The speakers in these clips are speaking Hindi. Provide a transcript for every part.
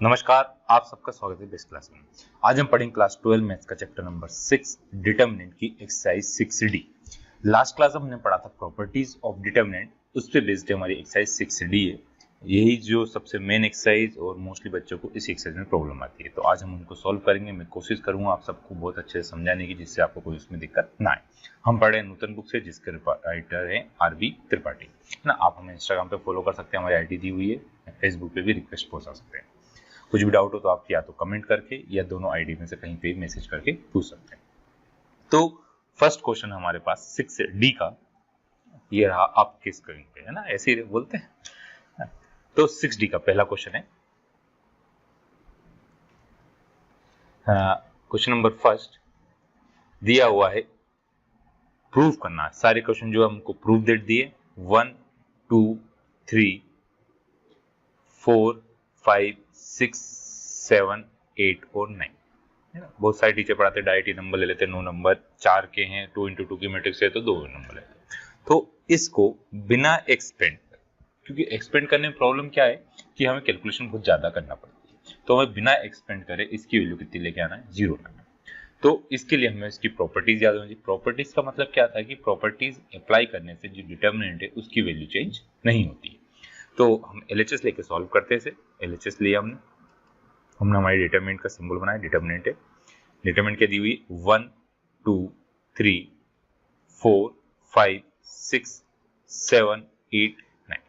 नमस्कार, आप सबका स्वागत है बेस्ट क्लास में। आज हम पढ़ेंगे क्लास 12 मैथ्स का चैप्टर नंबर 6 डिटरमिनेंट की एक्सरसाइज 6D। लास्ट क्लास हमने पढ़ा था प्रॉपर्टीज ऑफ डिटरमिनेंट, उस पे बेस्ड हमारी एक्सरसाइज 6D है। यही जो सबसे मेन एक्सरसाइज और मोस्टली बच्चों को इस एक्सरसाइज में प्रॉब्लम आती है, तो आज हम उनको सॉल्व करेंगे। मैं कोशिश करूंगा आप सबको बहुत अच्छे से समझाने की, जिससे आपको कोई उसमें दिक्कत ना आए। हम पढ़े हैं नूतन बुक से, जिसके राइटर है RB त्रिपाठी, है ना। आप हमें इंस्टाग्राम पे फॉलो कर सकते हैं, हमारी ID दी हुई है। फेसबुक पे भी रिक्वेस्ट पहुंचा सकते हैं। कुछ भी डाउट हो तो आप या तो कमेंट करके या दोनों आईडी में से कहीं पे मैसेज करके पूछ सकते हैं। तो फर्स्ट क्वेश्चन हमारे पास 6D का ये रहा आपके स्क्रीन पे, है ना, ऐसे ही बोलते हैं। तो 6D का पहला क्वेश्चन है, क्वेश्चन नंबर फर्स्ट दिया हुआ है, प्रूव करना है। सारे क्वेश्चन जो हमको प्रूव डेट दिए 1 2 3 4 5 6 7 8 और 9, है ना। बहुत सारे टीचर पढ़ाते हैं डायरेक्ट नंबर ले लेते हैं, 9 नंबर 4 के हैं, 2 into 2 की मैट्रिक्स है तो 2 नंबर है। तो इसको बिना एक्सपेंड, क्योंकि एक्सपेंड करने में प्रॉब्लम क्या है कि हमें कैलकुलेशन बहुत ज्यादा करना पड़ती है, तो हमें बिना एक्सपेंड करे इसकी वैल्यू कितनी लेके आना है, 0 लाना। तो इसके लिए हमें इसकी प्रॉपर्टीज याद होनी चाहिए। प्रॉपर्टीज का मतलब क्या था कि प्रॉपर्टीज अप्लाई करने से जो डिटर्मिनेंट है उसकी वैल्यू चेंज नहीं होती है। तो हम LHS लेके सॉल्व करते हैं। LHS लिया हमने हमारी डिटरमिनेंट का सिंबल बनाया, डिटरमिनेंट है। डिटरमिनेंट क्या दी हुई, 1 2 3 4 5 6 7 8 9।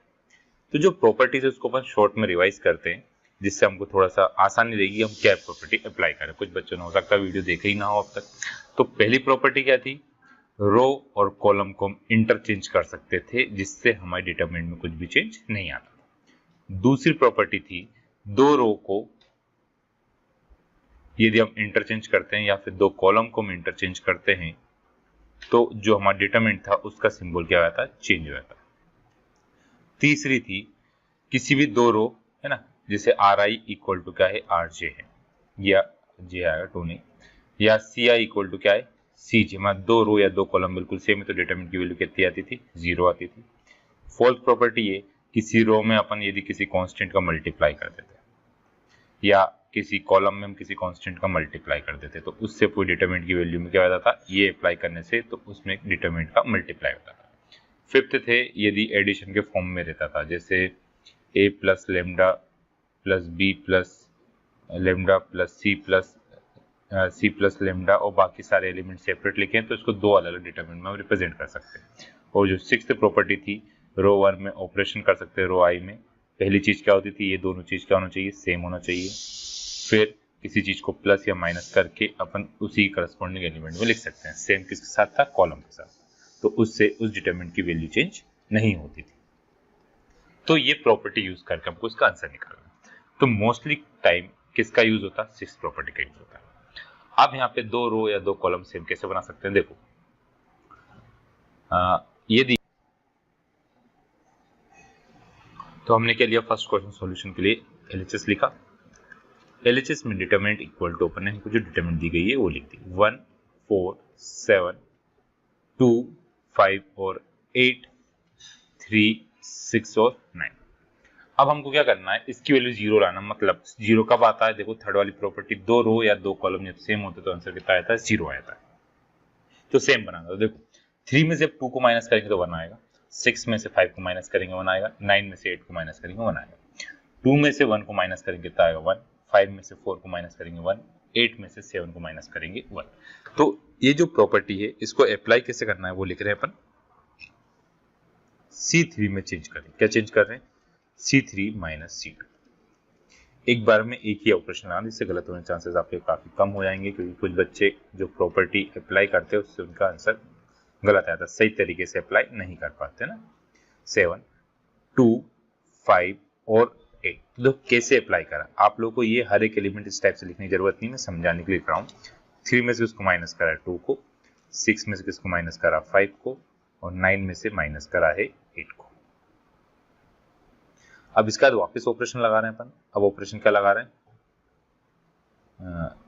तो जो प्रॉपर्टीज है उसको अपन शॉर्ट में रिवाइज करते हैं, जिससे हमको थोड़ा सा आसानी रहेगी हम क्या प्रॉपर्टी अप्लाई करें। कुछ बच्चों ने हो सकता है वीडियो देखे ही ना हो अब तक। तो पहली प्रॉपर्टी क्या थी, रो और कॉलम को हम इंटरचेंज कर सकते थे, जिससे हमारे डिटरमिनेंट में कुछ भी चेंज नहीं आता। दूसरी प्रॉपर्टी थी, दो रो को यदि हम इंटरचेंज करते हैं या फिर दो कॉलम को हम इंटरचेंज करते हैं तो जो हमारा डिटरमिनेंट था उसका सिंबल क्या होता है, चेंज हो जाता है। तीसरी थी, किसी भी दो रो, है ना, जैसे RI इक्वल टू क्या है, RJ है, या J आएगा 2 नहीं, या CI इक्वल टू क्या है, CJ। हमारा दो रो या दो कॉलम बिल्कुल सेम है तो डिटरमिनेंट की वैल्यू कितनी आती थी, 0 आती थी। फोर्थ प्रॉपर्टी ये, किसी रो में अपन यदि किसी कांस्टेंट का मल्टीप्लाई कर देते या किसी कॉलम में हम किसी कांस्टेंट का मल्टीप्लाई कर देते तो उससे पूरी डिटरमिनेंट की वैल्यू में क्या होता था, ये अप्लाई करने से तो उसमें डिटरमिनेंट का मल्टीप्लाई होता था। फिफ्थ थे, यदि एडिशन के फॉर्म में रहता था, जैसे A plus lambda plus B plus lambda plus C plus lambda और बाकी सारे एलिमेंट सेपरेट लिखे हैं तो इसको दो अलग अलग डिटरमिनेंट में हम रिप्रेजेंट कर सकते हैं। और जो सिक्स्थ प्रॉपर्टी थी, रो 1 में ऑपरेशन कर सकते हैं रो I में। पहली चीज क्या होती थी, ये दोनों चीज क्या होना चाहिए, सेम होना चाहिए। फिर किसी चीज को प्लस या माइनस करके अपन उसी करस्पॉन्डिंग एलिमेंट में लिख सकते हैं। सेम किसके साथ था, कॉलम के साथ, तो उससे उस डिटरमिनेंट की वैल्यू चेंज नहीं होती थी। तो ये प्रॉपर्टी यूज करके हमको इसका आंसर निकालना। तो मोस्टली टाइम किसका यूज होता है, सिक्स प्रॉपर्टी का यूज होता है। अब यहाँ पे दो रो या दो कॉलम सेम कैसे बना सकते हैं, देखो ये तो हमने क्या लिया, फर्स्ट क्वेश्चन सॉल्यूशन के लिए LHS लिखा। LHS में डिटरमिनेंट इक्वल टू अपन ने हमको जो डिटरमिनेंट दी गई है वो लिख दी, 1 4 7 2 5 और 8 3 6 और 9। अब हमको क्या करना है, इसकी वैल्यू 0 लाना। मतलब 0 कब आता है, देखो थर्ड वाली प्रॉपर्टी, दो रो या दो कॉलम जब सेम होते तो आंसर कितना आता है, 0 आता है। तो सेम बनाना, तो देखो 3 में से 2 को माइनस करेंगे तो 1 आएगा, 6 में से 5 को माइनस करेंगे 1 आएगा, 9 में से 8 को माइनस करेंगे 1 आएगा, 2 में से 1 को माइनस करेंगे कितना आएगा 1, 5 में से 4 को माइनस करेंगे 1, 8 में से 7 को माइनस करेंगे 1। तो ये जो प्रॉपर्टी है इसको अप्लाई कैसे करना है वो लिख रहे हैं अपन, C3 में चेंज करें। क्या चेंज कर रहे हैं, C3 माइनस C2। एक बार में एक ही ऑपरेशन लगाना, जिससे गलत होने के चांसेस आपके काफी कम हो जाएंगे, क्योंकि कुछ बच्चे जो प्रॉपर्टी अप्लाई करते हैं उससे उनका आंसर गलत आता है, सही तरीके से अप्लाई नहीं कर पाते ना। 7 2 5 और 8, तो कैसे अप्लाई करा, आप लोगों को ये हर एक एलिमेंट इस टाइप से लिखने की जरूरत नहीं, मैं समझाने के लिए लिख रहा हूँ। 3 में से उसको माइनस करा 2 को, 6 में से किसको माइनस करा 5 को, और 9 में से माइनस करा है 8 को। अब इसका वापस ऑपरेशन लगा रहे हैं अपन। अब ऑपरेशन क्या लगा रहे हैं,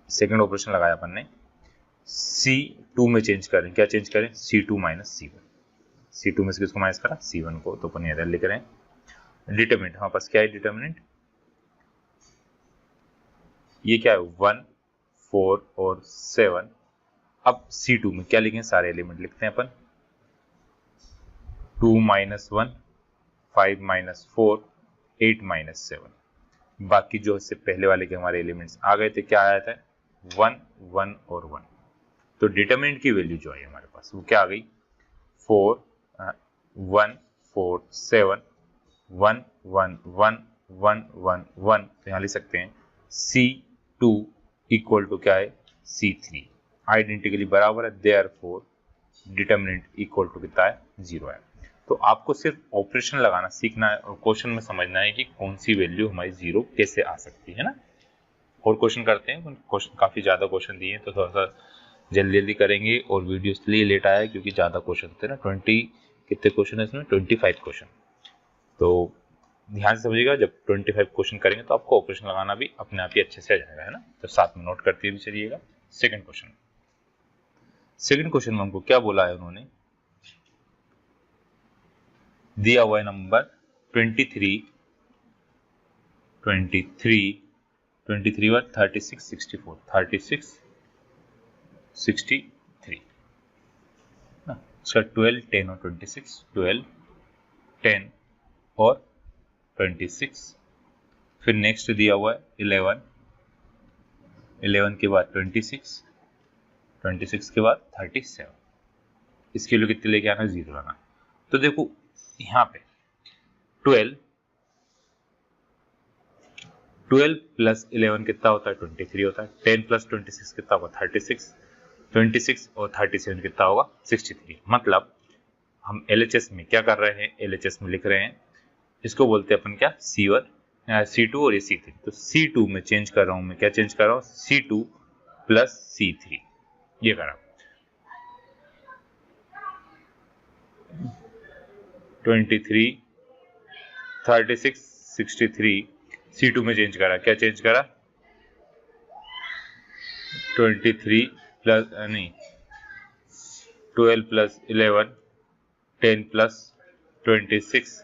सेकंड ऑपरेशन लगाया अपन ने, C2 में चेंज करें। क्या चेंज करें, C2 माइनस C1। C2 में से किसको माइनस करा, C1 को, तो अपन इधर लिख रहे हैं। डिटरमिनेंट हमारे पास क्या है, डिटरमिनेंट ये क्या है 1, 4 और 7। अब C2 में क्या लिखें, सारे एलिमेंट लिखते हैं अपन। 2 - 1, 5 - 4, 8 - 7। बाकी जो इससे पहले वाले के हमारे एलिमेंट्स आ गए थे, क्या आया था 1, 1 और 1। तो डिटरमिनेंट की वैल्यू जो है हमारे पास वो क्या आ गई 4, 1, 4, 7, 1, 1, 1, 1, 1, 1। तो यहाँ लिख सकते हैं C2 इक्वल टू क्या है C3, आइडेंटिकली बराबर है, देयरफॉर डिटरमिनेंट इक्वल टू कितना है 0 है। तो आपको सिर्फ ऑपरेशन लगाना सीखना है और क्वेश्चन में समझना है कि कौन सी वैल्यू हमारी 0 कैसे आ सकती है ना। और क्वेश्चन करते हैं, क्वेश्चन काफी ज्यादा क्वेश्चन दिए तो थोड़ा सा जल्दी जल्दी करेंगे। और वीडियो इसलिए लेट आया है क्योंकि ज्यादा क्वेश्चन थे ना, 20 कितने क्वेश्चन है इसमें 25 क्वेश्चन। तो ध्यान से समझिएगा, जब 25 क्वेश्चन करेंगे तो आपको ऑपरेशन लगाना भी अपने आप ही अच्छे से आ जाएगा, है ना। तो साथ में नोट करते भी चलिएगा। सेकंड क्वेश्चन में हमको क्या बोला है उन्होंने, दिया हुआ है नंबर 23 वर 36 64 36 63 ना, इसका 12 10 और 26, 12 10 और 26। फिर नेक्स्ट दिया हुआ है 11 के बाद 26 के बाद 37। इसके लिए कितने लेके आना 0 लाना। तो देखो यहाँ पे 12 प्लस 11 कितना होता है 23 होता है। 10 प्लस 26 कितना होगा 36, 26 और 37 कितना होगा 63। मतलब हम LHS में क्या कर रहे हैं, LHS में लिख रहे हैं, इसको बोलते हैं अपन क्या C1 C2 और ये C3। तो C2 में चेंज कर रहा हूं मैं, क्या चेंज कर रहा हूं C2 प्लस C3 ये कर रहा हूं। 23 36 63 C2 में चेंज करा, क्या चेंज करा 23 प्लस नहीं 12 प्लस 11 10 प्लस 26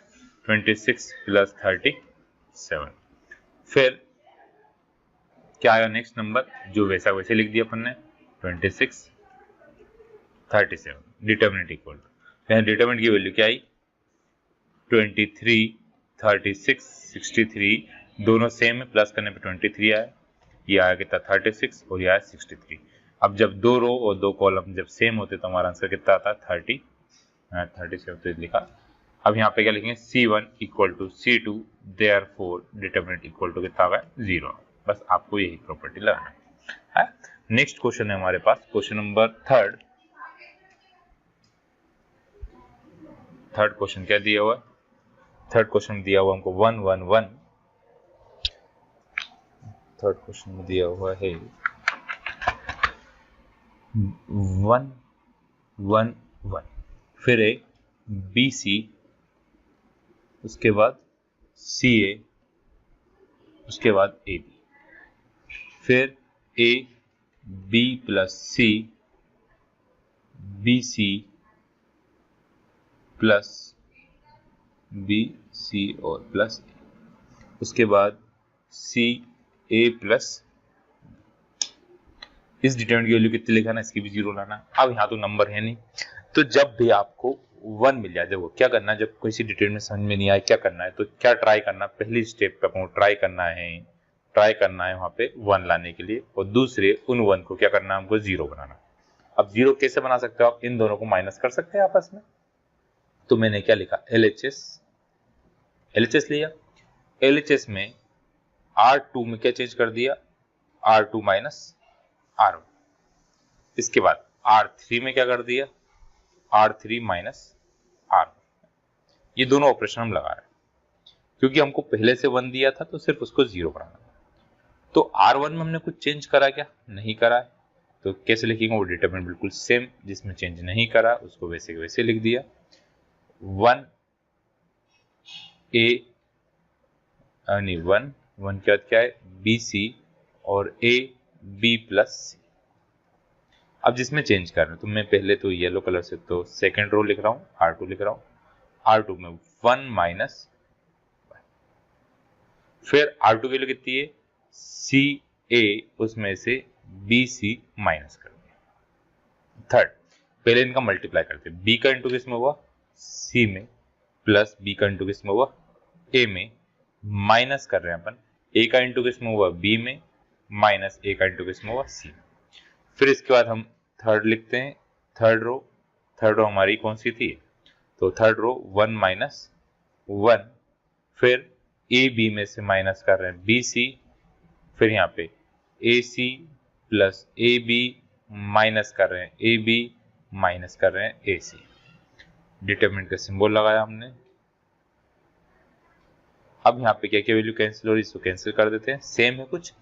प्लस 37। फिर क्या आया नेक्स्ट नंबर, जो वैसा वैसे लिख दिया अपन ने 26 37। डिटरमिनेंट इक्वल टू, डिटरमिनेंट की वैल्यू क्या आई 23 36 63 दोनों सेम है, प्लस करने पे 23 आया, ये आया कितना 36 और ये आया 63। अब जब दो रो और दो कॉलम जब सेम होते तो हमारा आंसर कितना आता है 37 तो लिखा। अब यहाँ पे क्या लिखेंगे C1 equal to C2 therefore determinant equal to कितना होगा 0। बस आपको यही प्रॉपर्टी लगाना है। नेक्स्ट क्वेश्चन है हमारे पास, क्वेश्चन नंबर थर्ड क्वेश्चन क्या दिया हुआ है, थर्ड क्वेश्चन दिया हुआ हमको 1 1 1। थर्ड क्वेश्चन में दिया हुआ है 1 1 1, फिर है BC, उसके बाद CA, उसके बाद AB, फिर AB plus C BC plus BC और प्लस A, उसके बाद CA प्लस। इस डिटरमिनेंट की वैल्यू कितनी लिखा ना, इसकी भी 0 लाना। अब यहाँ तो नंबर है नहीं, तो जब भी आपको 1 मिल जाए, देखो क्या करना है, जब कोई सी डिटरमिनेंट समझ में नहीं आए क्या करना है, तो क्या ट्राई करना, पहली स्टेप पे आपको ट्राई करना है वहाँ पे 1 लाने के लिए, और दूसरे उन 1 को क्या करना है हमको 0 बनाना। अब 0 कैसे बना सकते हो आप, इन दोनों को माइनस कर सकते हैं आपस में। तो मैंने क्या लिखा LHS लिया, LHS में R2 में क्या चेंज कर दिया R2 माइनस R1। इसके बाद R3 में क्या कर दिया R3 माइनस R1। ये दोनों ऑपरेशन हम लगा रहे हैं क्योंकि हमको पहले से 1 दिया था तो सिर्फ उसको 0 बनाना। तो R1 में हमने कुछ चेंज करा क्या, नहीं करा है, तो कैसे लिखेंगे, वो डिटरमिनेंट बिल्कुल सेम, जिसमें चेंज नहीं करा उसको वैसे के वैसे लिख दिया। 1 के बाद क्या है BC और AB प्लस C। अब जिसमें चेंज कर रहे हैं तो मैं पहले तो येलो कलर से तो सेकंड रो लिख रहा हूँ, R2 लिख रहा हूँ, R2 में 1 माइनस, फिर R2 की वैल्यू कितनी है ए उसमें से बी सी माइनस कर दिया। थर्ड, पहले इनका मल्टीप्लाई करते हैं। बी का इंटू किस में हुआ? सी में, प्लस बी का इंटू किस में हुआ? ए में, माइनस कर रहे हैं अपन ए का इंटू किस में हुआ? बी में, माइनस ए का इंटू किस में हुआ? सी में। फिर इसके बाद हम थर्ड लिखते हैं। थर्ड रो हमारी कौन सी थी? तो थर्ड रो 1 माइनस 1, फिर ए बी में से माइनस कर रहे हैं बी सी, फिर यहाँ पे A C plus A B minus कर रहे हैं ए बी, माइनस कर रहे हैं ए सी। डिटरमिनेंट का सिंबल लगाया हमने। अब यहाँ पे क्या क्या वैल्यू कैंसिल हो रही है, इसको कैंसिल कर देते हैं। सेम है कुछ,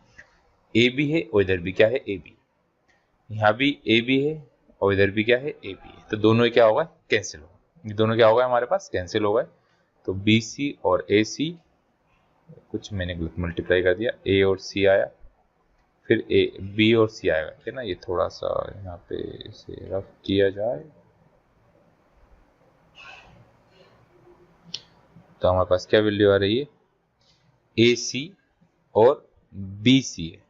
ए बी है और इधर भी क्या है? A B. यहाँ भी ए बी है और इधर भी क्या है? ए बी है। तो दोनों क्या होगा? कैंसिल होगा। ये दोनों क्या होगा हमारे पास? कैंसिल हो गए। तो बी सी और ए सी, कुछ मैंने गलत मल्टीप्लाई कर दिया, ए और सी आया, फिर ए बी और सी आएगा, ठीक है ना। ये थोड़ा सा यहाँ पे इसे रफ किया जाए तो हमारे पास क्या वैल्यू आ रही है? ए सी और बी सी है,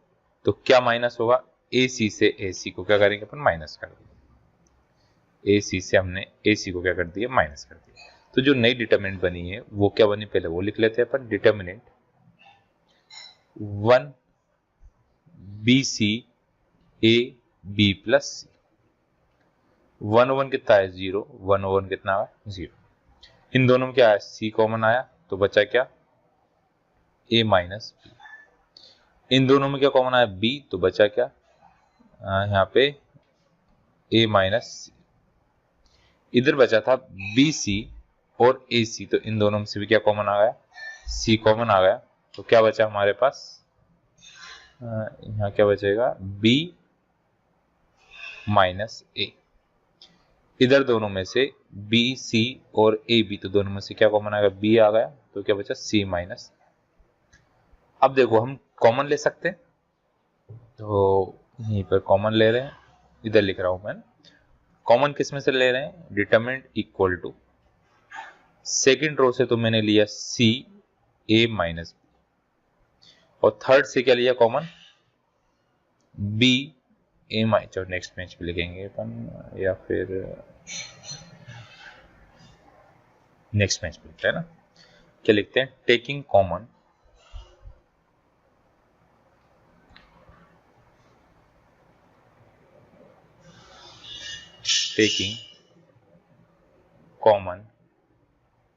तो क्या माइनस होगा? ए सी से ए सी को क्या करेंगे अपन? माइनस कर देंगे। ए सी से हमने ए सी को क्या कर दिया? माइनस कर दिया। तो जो नई डिटरमिनेंट बनी है वो क्या बनी? पहले वो लिख लेते हैं अपन। Determinant 1 B C A B plus C. 1/1 कितना है? 0। 1/1 कितना है? 0। इन दोनों में क्या है? सी कॉमन आया तो बचा क्या? ए माइनस बी। इन दोनों में क्या कॉमन आया? बी, तो बचा क्या? यहाँ पे ए माइनस सी। इधर बचा था बी सी और ए सी, तो इन दोनों में से भी क्या कॉमन आ गया? सी कॉमन आ गया। तो क्या बचा हमारे पास? यहाँ क्या बचेगा? बी माइनस ए। इधर दोनों में से बी सी और ए बी, तो दोनों में से क्या कॉमन आएगा? बी आ गया, तो क्या बचा? सी माइनस। अब देखो हम कॉमन ले सकते हैं, तो यहीं पर कॉमन ले रहे हैं, इधर लिख रहा हूं मैं। कॉमन किस में से ले रहे हैं? Determinant equal to second row से तो मैंने लिया सी ए माइनस बी, और थर्ड से क्या लिया कॉमन? B A minus. और नेक्स्ट पेज पे लिखेंगे अपन, या फिर नेक्स्ट पेज पे लिखते हैं ना। क्या लिखते हैं? Taking common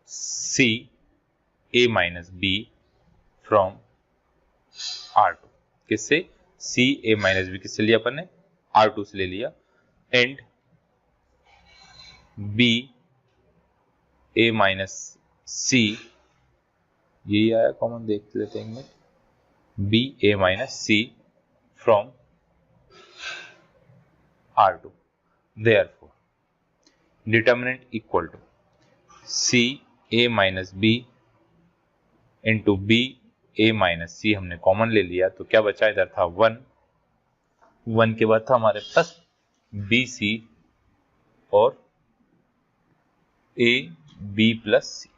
C A minus B from R2। किससे? सी ए माइनस बी किससे लिया अपन ने? R2 से ले लिया। And B A minus C, यही आया कॉमन, देख लेते हैं एक। B A minus C from R2। Therefore, determinant equal to C A minus B into B A minus C. हमने कॉमन ले लिया तो क्या बचा? इधर था 1, 1 के बाद था हमारे पास बी सी और ए बी प्लस सी।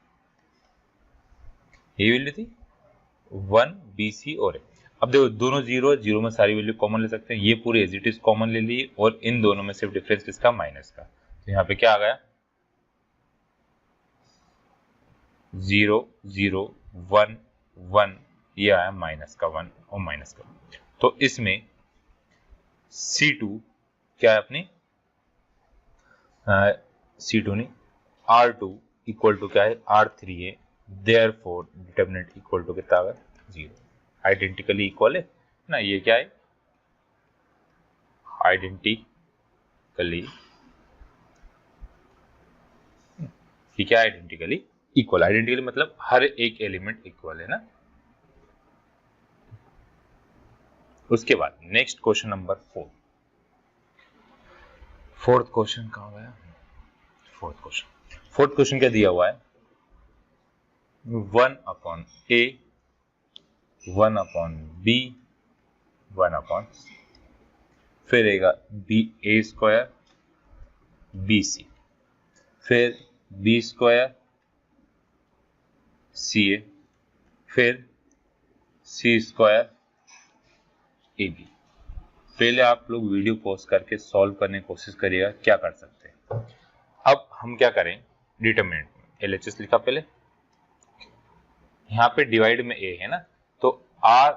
ये वैल्यू थी 1 बी सी और ए। अब देखो दोनों जीरो है, जीरो में सारी वैल्यू कॉमन ले सकते हैं। ये पूरे एज इट इज कॉमन ले लिए, और इन दोनों में सिर्फ डिफरेंस किसका? माइनस का। तो यहाँ पे क्या आ गया? 0 0 1 1, ये आया माइनस का 1 और माइनस का 1। तो इसमें C2 क्या है अपनी? C2 नहीं, R2 इक्वल टू क्या है? R3 है। देयरफॉर डिटरमिनेंट इक्वल टू कितना आ गया? 0। आइडेंटिकली इक्वल है ना। ये क्या है? आइडेंटिकली, ठीक है, आइडेंटिकली इक्वल। आइडेंटिकली मतलब हर एक एलिमेंट इक्वल है ना। उसके बाद next question number 4। Fourth question कहाँ गया? फोर्थ क्वेश्चन क्या दिया हुआ है? 1/a 1/b 1/c, फिर आएगा बी ए स्क्वायर बी सी, फिर बी स्क्वायर सी ए, फिर सी स्क्वायर ए बी। पहले आप लोग वीडियो पॉज करके सॉल्व करने की कोशिश करिएगा क्या कर सकते हैं। अब हम क्या करें, डिटरमिनेंट में LHS लिखा पहले, यहाँ पे डिवाइड में ए है ना, तो आर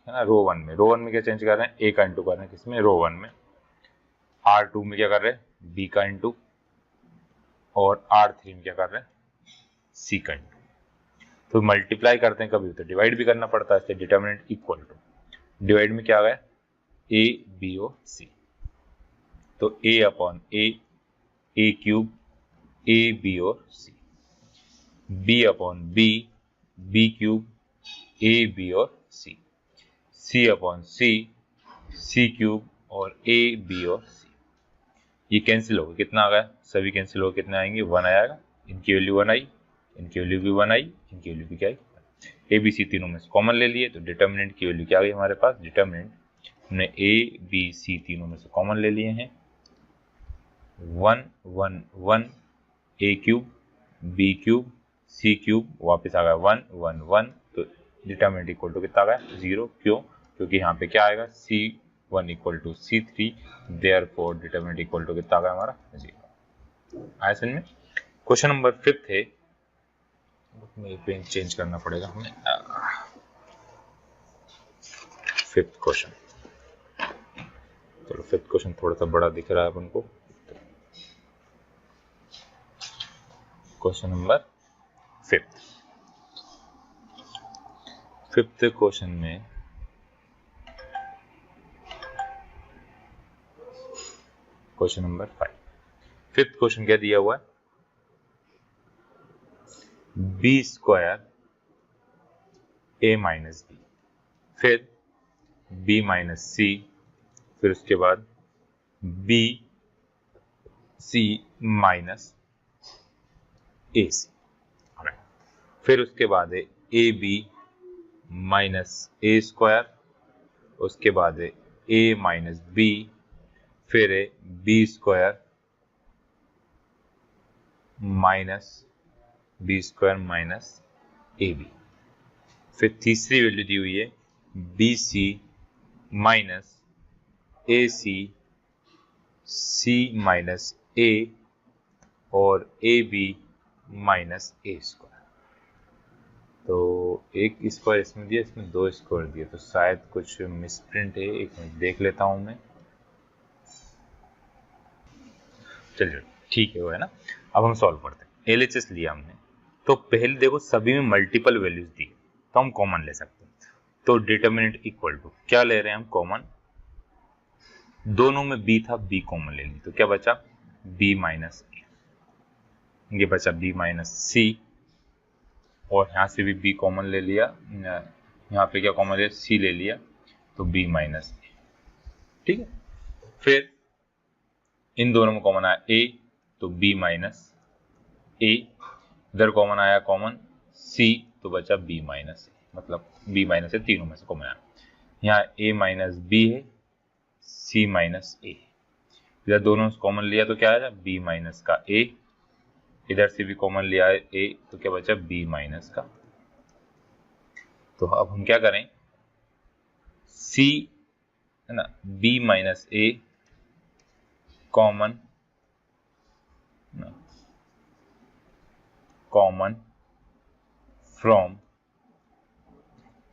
है ना रो वन में क्या चेंज कर रहे हैं, ए का इंटू कर रहे हैं किसमें, रो वन में। R2 में क्या कर रहे हैं, बी का इंटू, और R3 में क्या कर रहे हैं, सी का इंटू। तो मल्टीप्लाई करते हैं कभी तो डिवाइड भी करना पड़ता है, इसलिए डिटरमिनेंट इक्वल टू, डिवाइड में क्या आ गया, ए बी और सी, तो A upon A cube A B और C, B upon B cube A B और सी अपॉन सी क्यूब और ए बी और सी। ये कैंसिल होगा, कितना आ गया, सभी कैंसिल होगा, कितना आएंगे, 1 आएगा, इनकी वैल्यू 1 आई, इनकी वैल्यू भी 1 आई, इनकी वैल्यू भी क्या आई, ए बी सी तीनों में से कॉमन ले लिए, तो डिटरमिनेंट की वैल्यू क्या आ गई हमारे पास, डिटरमिनेंट हमने ए बी सी तीनों में से कॉमन ले लिए हैं, 1 1 1 ए cube B cube C cube, वापस आ गया 1 1 1, तो डिटरमिनेंट इक्वल टू कितना आ गया, 0। क्यों, क्योंकि यहाँ पे क्या आएगा, C1 equal to C3, therefore determinant equal to कितना आ गया हमारा, 0। आया समझ में। क्वेश्चन नंबर 5 है, पेन चेंज करना पड़ेगा हमें। 5th क्वेश्चन, चलो 5th क्वेश्चन थोड़ा सा बड़ा दिख रहा है अपन को। क्वेश्चन नंबर 5th क्वेश्चन में क्वेश्चन नंबर 5, 5th क्वेश्चन क्या दिया हुआ है, बी स्क्वायर ए माइनस बी, फिर बी माइनस सी, फिर उसके बाद बी सी माइनस ए सी, फिर उसके बाद है A B minus A square, उसके बाद है ए माइनस बी, फिर है B square minus A B, फिर तीसरी वैल्यू दी हुई है B C minus A C minus A और A B minus A square. तो एक स्क्वायर इसमें दिया, इसमें 2 स्क्वायर दिए, तो शायद कुछ मिसप्रिंट है, एक मिनट देख लेता हूं मैं। चलिए ठीक है, वो है ना। अब हम सॉल्व करते हैं। LHS लिया हमने, तो पहले देखो सभी में मल्टीपल वैल्यूज दी, तो हम कॉमन ले सकते हैं। तो डिटरमिनेंट इक्वल टू क्या ले रहे हैं हम, कॉमन, दोनों में बी था, बी कॉमन ले ली, तो क्या बचा, बी माइनस ए, ये बचा बी माइनस सी, और यहाँ से भी बी कॉमन ले लिया, यहाँ पे क्या कॉमन लिया, सी ले लिया, तो बी माइनस ए, ठीक है। फिर इन दोनों में कॉमन आया ए, तो बी माइनस ए, इधर कॉमन आया कॉमन सी, तो बचा बी माइनस ए, मतलब बी माइनस ए तीनों में से कॉमन आया। यहाँ ए माइनस बी है, सी माइनस ए, इधर दोनों से कॉमन लिया तो क्या आया, बी माइनस का ए, इधर से भी कॉमन लिया है ए, तो क्या बचा, बी माइनस का। तो अब हम क्या करें, सी है ना, B minus A common from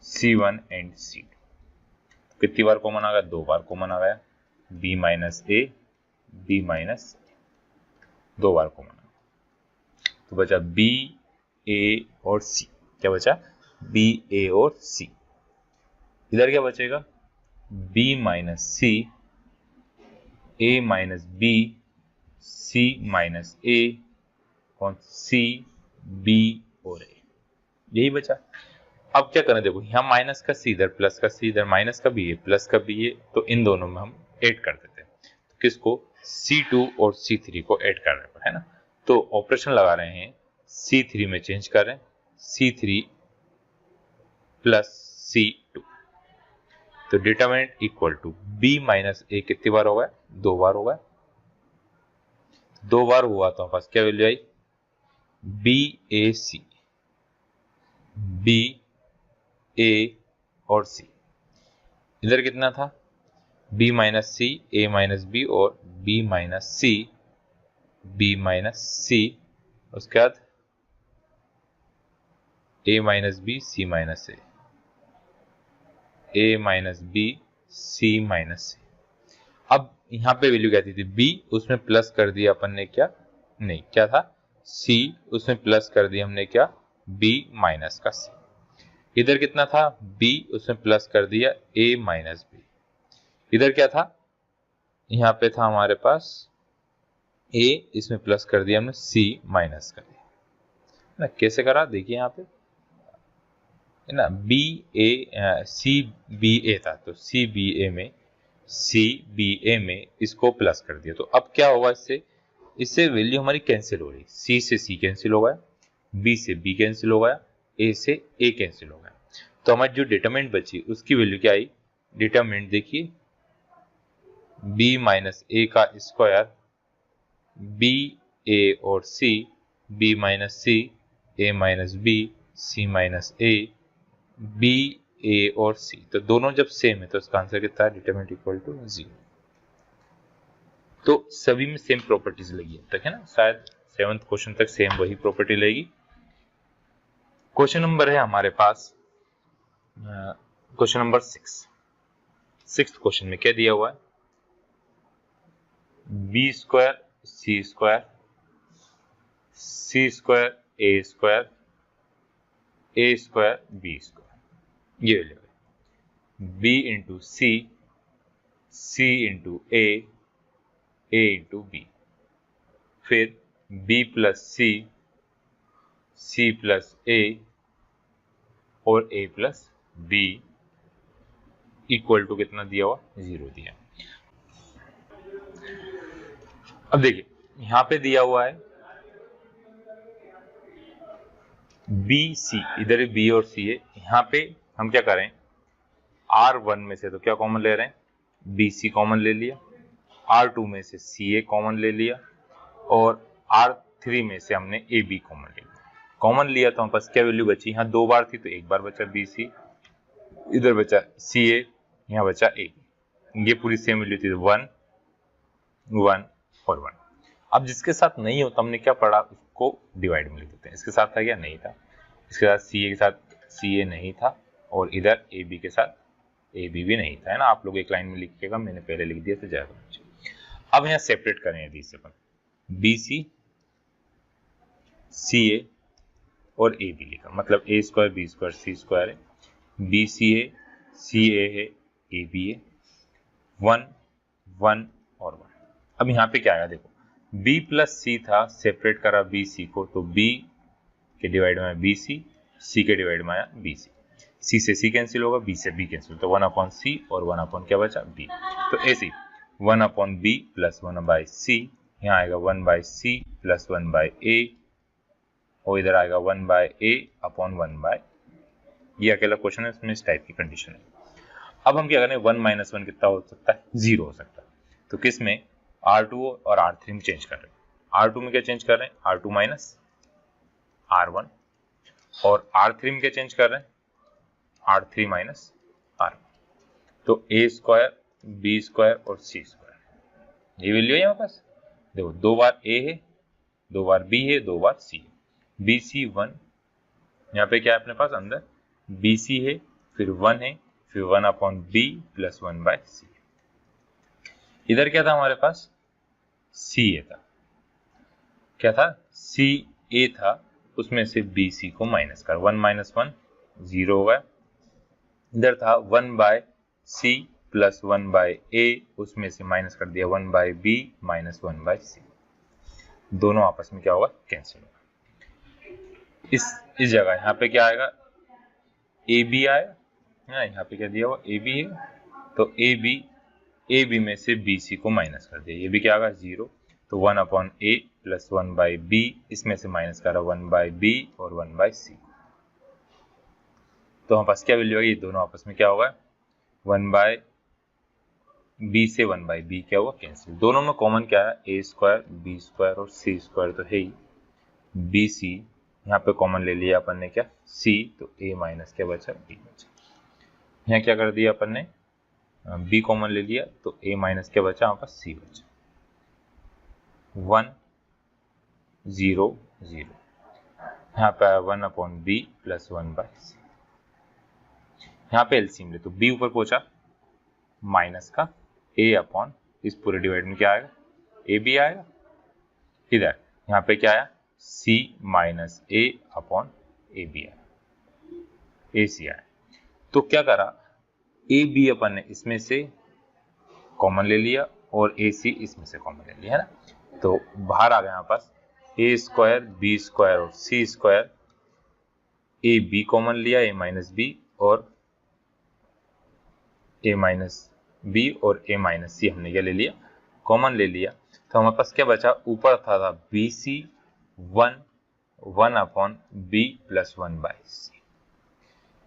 C1 and C2, कितनी बार कॉमन आ गया, 2 बार कॉमन आ गया, B minus A B minus 2 बार कॉमन आ गया, तो बचा बी ए और सी, क्या बचा, बी ए और सी। इधर क्या बचेगा, B minus C, A minus B, C minus ए, कौन, सी बी और ए, यही बचा। अब क्या करें, देखो यहाँ माइनस का सी इधर, प्लस का सी इधर, माइनस का भी है प्लस का भी है, तो इन दोनों में हम ऐड कर देते हैं, तो किसको, C2 और C3 को ऐड कर रहे हैं, है ना। तो ऑपरेशन लगा रहे हैं, C3 में चेंज कर रहे हैं, C3 प्लस C2, तो determinant equal to B minus A कितनी बार होगा, 2 बार होगा, 2 बार हुआ तो पास क्या वैल्यू आई, B A C, B A और सी। इधर कितना था, b minus C, a minus B और b minus C, b minus C, उसके बाद a minus B, C minus A, a minus B, C minus C. अब यहाँ पे वैल्यू क्या थी, b, उसमें प्लस कर दिया अपन ने क्या, नहीं क्या था, c, उसमें प्लस कर दिया हमने क्या, b माइनस का c। इधर कितना था, b, उसमें प्लस कर दिया a माइनस बी। इधर क्या था, यहाँ पे था हमारे पास a, इसमें प्लस कर दिया हमने c माइनस कर दिया ना। कैसे करा देखिए यहाँ पे है ना, b a c b a था, तो c b a में इसको प्लस कर दिया। तो अब क्या होगा, इससे वैल्यू हमारी कैंसिल हो रही, c से c कैंसिल हो गया, b से b कैंसिल हो गया, a से a कैंसिल हो गया। तो हमारी जो डिटरमिनेंट बची उसकी वैल्यू क्या आई, डिटरमिनेंट देखिए b माइनस a का स्क्वायर, b a और c, b minus c, a minus b, c minus a, b a और c। तो दोनों जब सेम है तो इसका आंसर कितना है, डिटरमिनेंट इक्वल टू 0। तो सभी में सेम प्रॉपर्टीज लगी है तक है ना, शायद 7th क्वेश्चन तक सेम वही प्रॉपर्टी लगेगी। क्वेश्चन नंबर है हमारे पास क्वेश्चन नंबर 6th क्वेश्चन में क्या दिया हुआ है, b square c square, c square a square, a square b square, ये वैल्यू है b into C, c into a into b, फिर b plus C, c plus a और a plus b equal to कितना दिया हुआ, 0 दिया। अब देखिए यहां पे दिया हुआ है b c, इधर b और c है। यहाँ पे हम क्या करें, R1 में से तो क्या कॉमन ले रहे हैं, BC कॉमन ले लिया, R2 में से CA कॉमन ले लिया और R3 में से हमने AB कॉमन ले लिया। कॉमन लिया तो हमारे पास क्या वैल्यू बची, यहाँ 2 बार थी तो एक बार बचा BC, इधर बचा CA, यहाँ बचा AB। ये पूरी सेम वैल्यू थी 1 1 और 1। अब जिसके साथ नहीं होता हमने क्या पढ़ा, उसको डिवाइड में लिख देते हैं। इसके साथ था क्या, नहीं था, इसके साथ CA के साथ CA नहीं था और इधर AB के साथ AB भी नहीं था, है ना। आप लोग एक लाइन में लिखिएगा, मैंने पहले लिख दिया तो ज्यादा। अब यहाँ सेपरेट करें यदि से BC CA और AB लिखा, मतलब A square B square C square है, BC है CA है AB है, 1 1 और 1। अब यहाँ पे क्या आएगा देखो, B प्लस C था, सेपरेट करा BC को तो B के डिवाइड में BC, C के डिवाइड में आया BC, C से C कैंसिल होगा, B से B कैंसिल, तो 1 अपॉन C और 1 अपॉन क्या बचा B। तो ऐसे 1 upon B plus 1 by C, यहाँ आएगा 1 by C plus 1 by A और इधर आएगा 1 बाई A अपॉन 1 बाई, ये अकेला क्वेश्चन है, इसमें इस टाइप की कंडीशन है। अब हम क्या करें, 1 माइनस 1 कितना हो सकता है, 0 हो सकता है। तो किस में, R2 और R3 में चेंज कर रहे हैं। R2 में क्या चेंज कर रहे हैं, R2 माइनस R1, और R3 में क्या चेंज कर रहे हैं, R3 माइनस R1। तो A स्क्वायर B स्क्वायर और C स्क्वायर, ये वैल्यू है यहाँ पास। देखो 2 बार A है, 2 बार B है, 2 बार C है, BC 1, यहाँ पे क्या है अपने पास अंदर BC है, फिर 1 है, फिर 1 upon B plus 1 by C। इधर क्या था हमारे पास, CA था, क्या था CA था, उसमें से BC को माइनस कर, 1 माइनस 1 0 होगा। इधर था 1 by C plus 1 by A, उसमें से माइनस कर दिया 1 by B minus 1 by C, दोनों आपस में क्या होगा, कैंसिल होगा। इस जगह यहाँ पे क्या आएगा, AB आया, यहाँ पे क्या दिया हुआ AB है, तो AB में से BC को माइनस कर दिया, ये भी क्या आएगा 0, तो 1 upon A plus 1 by B, इसमें से माइनस करा 1 बाई B और 1 बाई C, तो हमारे पास क्या वैल्यू है, ये दोनों आपस में क्या होगा, 1 बाई B से 1 बाई B क्या हुआ, कैंसिल। दोनों में कॉमन क्या है, A स्क्वायर B स्क्वायर और C स्क्वायर तो है ही, BC यहाँ पे कॉमन ले लिया अपन ने क्या, C, तो A माइनस क्या बचा, B बचा। यहाँ क्या कर दिया अपन ने, b कॉमन ले लिया तो a माइनस क्या बचा, हमारे पास c बचा। 1 0 0, यहाँ पे आया 1/b प्लस 1/c। यहाँ पे एलसीएम ले तो b ऊपर पहुंचा माइनस का a अपॉन, इस पूरे डिवाइड में क्या आएगा, a भी आएगा। इधर यहाँ पे क्या आया, c minus a upon a भी आया, ac आया। तो क्या करा, a b अपन ने इसमें से कॉमन ले लिया और ac इसमें से कॉमन ले लिया, है ना। तो बाहर आ गया यहाँ पास a स्क्वायर b स्क्वायर और c square, a b common लिया, a माइनस b और a माइनस b और a माइनस c हमने क्या ले लिया, कॉमन ले लिया। तो हमारे पास क्या बचा, ऊपर था bc 1 upon b plus 1/c।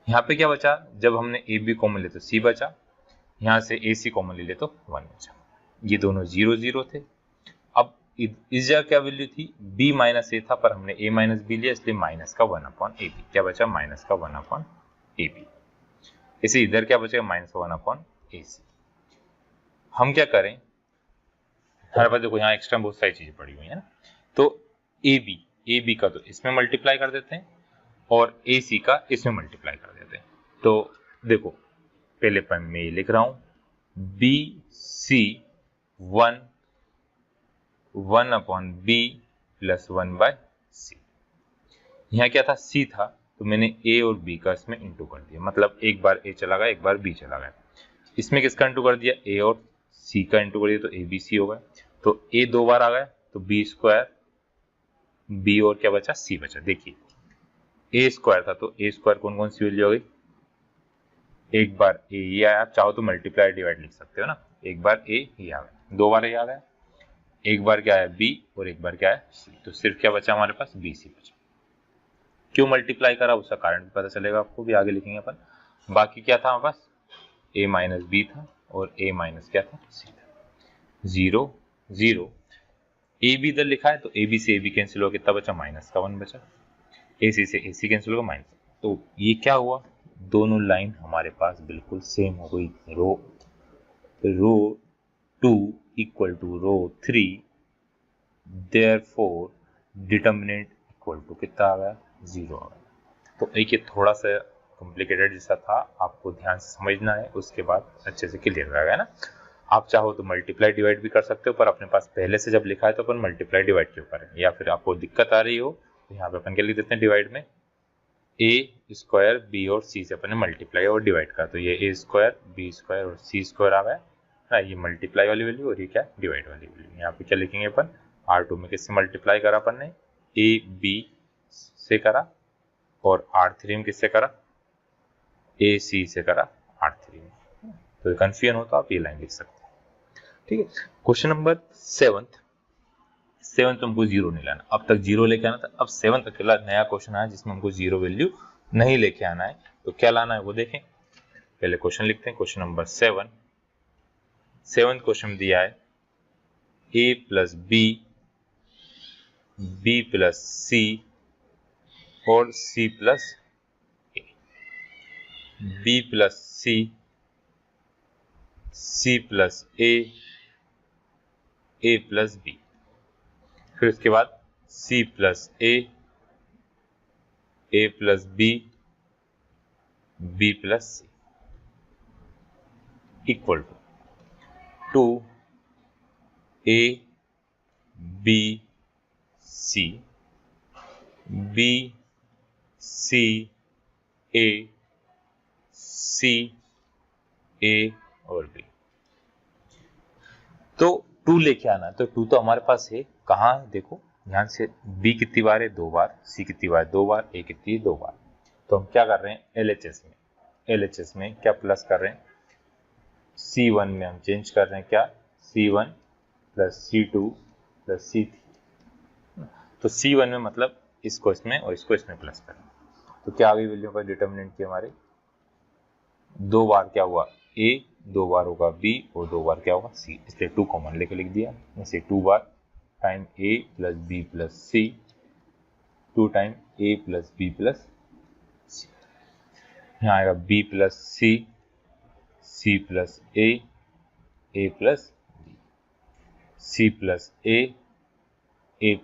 यहाँ पे क्या बचा, जब हमने ए बी कॉमन ले तो c बचा, यहाँ से ए सी कॉमन ले ले तो 1 बचा। ये दोनों 0 0 थे। अब इस जगह क्या वैल्यू थी, b माइनस ए था, पर हमने a माइनस बी लिया, इसलिए माइनस का 1 अपॉन ए बी। क्या बचा, माइनस का 1 अपॉन ए बी। इसे इधर क्या बचेगा, माइनस का 1 अपॉन ए सी। हम क्या करें, हमारे पास देखो यहाँ एक्स्ट्रा बहुत सारी चीजें पड़ी हुई है ना। तो ए बी का तो इसमें मल्टीप्लाई कर देते हैं और ए सी का इसमें मल्टीप्लाई कर देते हैं। तो देखो पहले पर मैं ये लिख रहा हूं, B C 1 upon B plus 1/c। यहाँ क्या था, c था, तो मैंने a और b का इसमें इंटू कर दिया, मतलब एक बार a चला गया, एक बार b चला गया। इसमें किसका इंटू कर दिया, a और c का इंटू कर दिया, तो a b c हो गया। तो a 2 बार आ गया तो b स्क्वायर, b और क्या बचा, c बचा। देखिए a स्क्वायर था तो a स्क्वायर कौन कौन सी वैल्यू हो गई, एक बार a ही आया, आप चाहो तो मल्टीप्लाई डिवाइड लिख सकते हो ना। एक बार a ही आ गया, 2 बार a आ गया, एक बार क्या है b और एक बार क्या है c। तो सिर्फ क्या बचा हमारे पास, bc बचा। क्यों मल्टीप्लाई करा उसका कारण भी पता चलेगा आपको, भी आगे लिखेंगे अपन। बाकी क्या था हमारे पास, a माइनस बी था और a माइनस क्या था, c था। 0 0, a b इधर लिखा है तो a b से a b कैंसिल हो, कितना बचा, माइनस का 1 बचा। a c से a c कैंसिल होगा, माइनस। तो ये क्या हुआ, दोनों लाइन हमारे पास बिल्कुल सेम हो गई। Row 2 equal to row 3, therefore determinant equal to कितना आ गया, 0 आ गया। तो एक ये थोड़ा सा कॉम्प्लिकेटेड जैसा था, आपको ध्यान से समझना है, उसके बाद अच्छे से क्लियर रहेगा ना। आप चाहो तो मल्टीप्लाई डिवाइड भी कर सकते हो, पर अपने पास पहले से जब लिखा है तो अपन मल्टीप्लाई डिवाइड क्यों करें, या फिर आपको दिक्कत आ रही हो तो यहाँ पे अपन क्या लिख देते हैं, डिवाइड में a स्क्वायर b और c से अपन ने मल्टीप्लाई और डिवाइड करा, तो ये a स्क्वायर b स्क्वायर और c स्क्वायर आ गया है। ये मल्टीप्लाई वाली वैल्यू और ये क्या, डिवाइड वाली वैल्यू। यहाँ पे क्या लिखेंगे अपन, R2 में किससे मल्टीप्लाई करा अपन ने, a b से करा, और R3 में किससे करा, a c से करा R3 में। तो कंफ्यूजन हो तो आप ये लाइन लिख सकते हैं, ठीक है। क्वेश्चन नंबर 7 हमको 0 नहीं लाना, अब तक 0 लेके आना था, अब 7 अकेला नया क्वेश्चन आया जिसमें हमको 0 वैल्यू नहीं लेके आना है। तो क्या लाना है वो देखें, पहले क्वेश्चन लिखते हैं। क्वेश्चन नंबर 7 क्वेश्चन दिया है, a plus b plus c और c plus a, b plus c plus a plus b, फिर उसके बाद c plus a plus b plus c equal to 2a b c b c a c a और b। तो 2 लेके आना, तो 2 तो हमारे पास है, कहाँ है देखो ध्यान से, b कितनी बार है, 2 बार, c कितनी बार, 2 बार, a कितनी है, 2 बार। तो हम क्या कर रहे हैं, LHS में क्या प्लस कर रहे हैं, C1 में हम चेंज कर रहे हैं क्या, C1 plus C2 plus C3। तो C1 में मतलब इसको इसमें और इसको इसमें प्लस करें, तो क्या आ गई वैल्यू का डिटर्मिनेंट की हमारे, 2 बार क्या हुआ a, 2 बार होगा b और 2 बार क्या होगा c, इसलिए 2 कॉमन लेके लिख दिया। जैसे 2 बार time a plus b plus c, 2 time a plus b plus c, यहाँ आएगा b plus c C plus A plus B, C plus A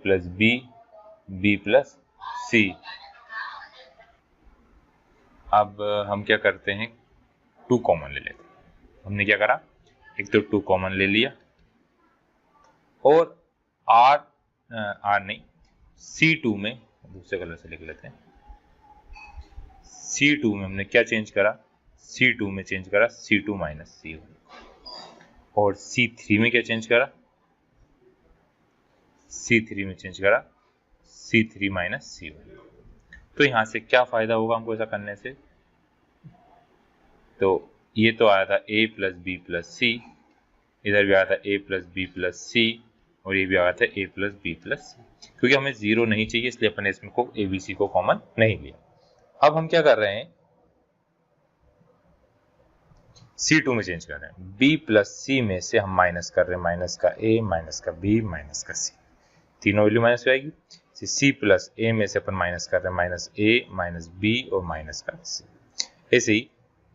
plus B plus C। अब हम क्या करते हैं, 2 कॉमन ले लेते हैं। हमने क्या करा, एक तो 2 कॉमन ले लिया और C2 में दूसरे कलर से लिख लेते हैं। C2 में हमने क्या चेंज करा, C2 में चेंज करा C2 माइनस C1 और C3 में क्या चेंज करा, C3 में चेंज करा C3 माइनस C1। तो यहां से क्या फायदा होगा हमको ऐसा करने से, तो ये तो आया था A plus B plus C, इधर भी आया था A plus B plus C और ये भी आया था A plus B plus C। क्योंकि हमें 0 नहीं चाहिए इसलिए अपन इसमें को ABC को कॉमन नहीं लिया। अब हम क्या कर रहे हैं, C2 में चेंज कर रहे हैं। B प्लस C में से हम माइनस कर रहे हैं, माइनस का A माइनस का B माइनस का C, तीनों वैल्यू माइनस हो जाएगी। C प्लस A में से अपन माइनस कर रहे हैं, माइनस A माइनस B और माइनस का C। ऐसे ही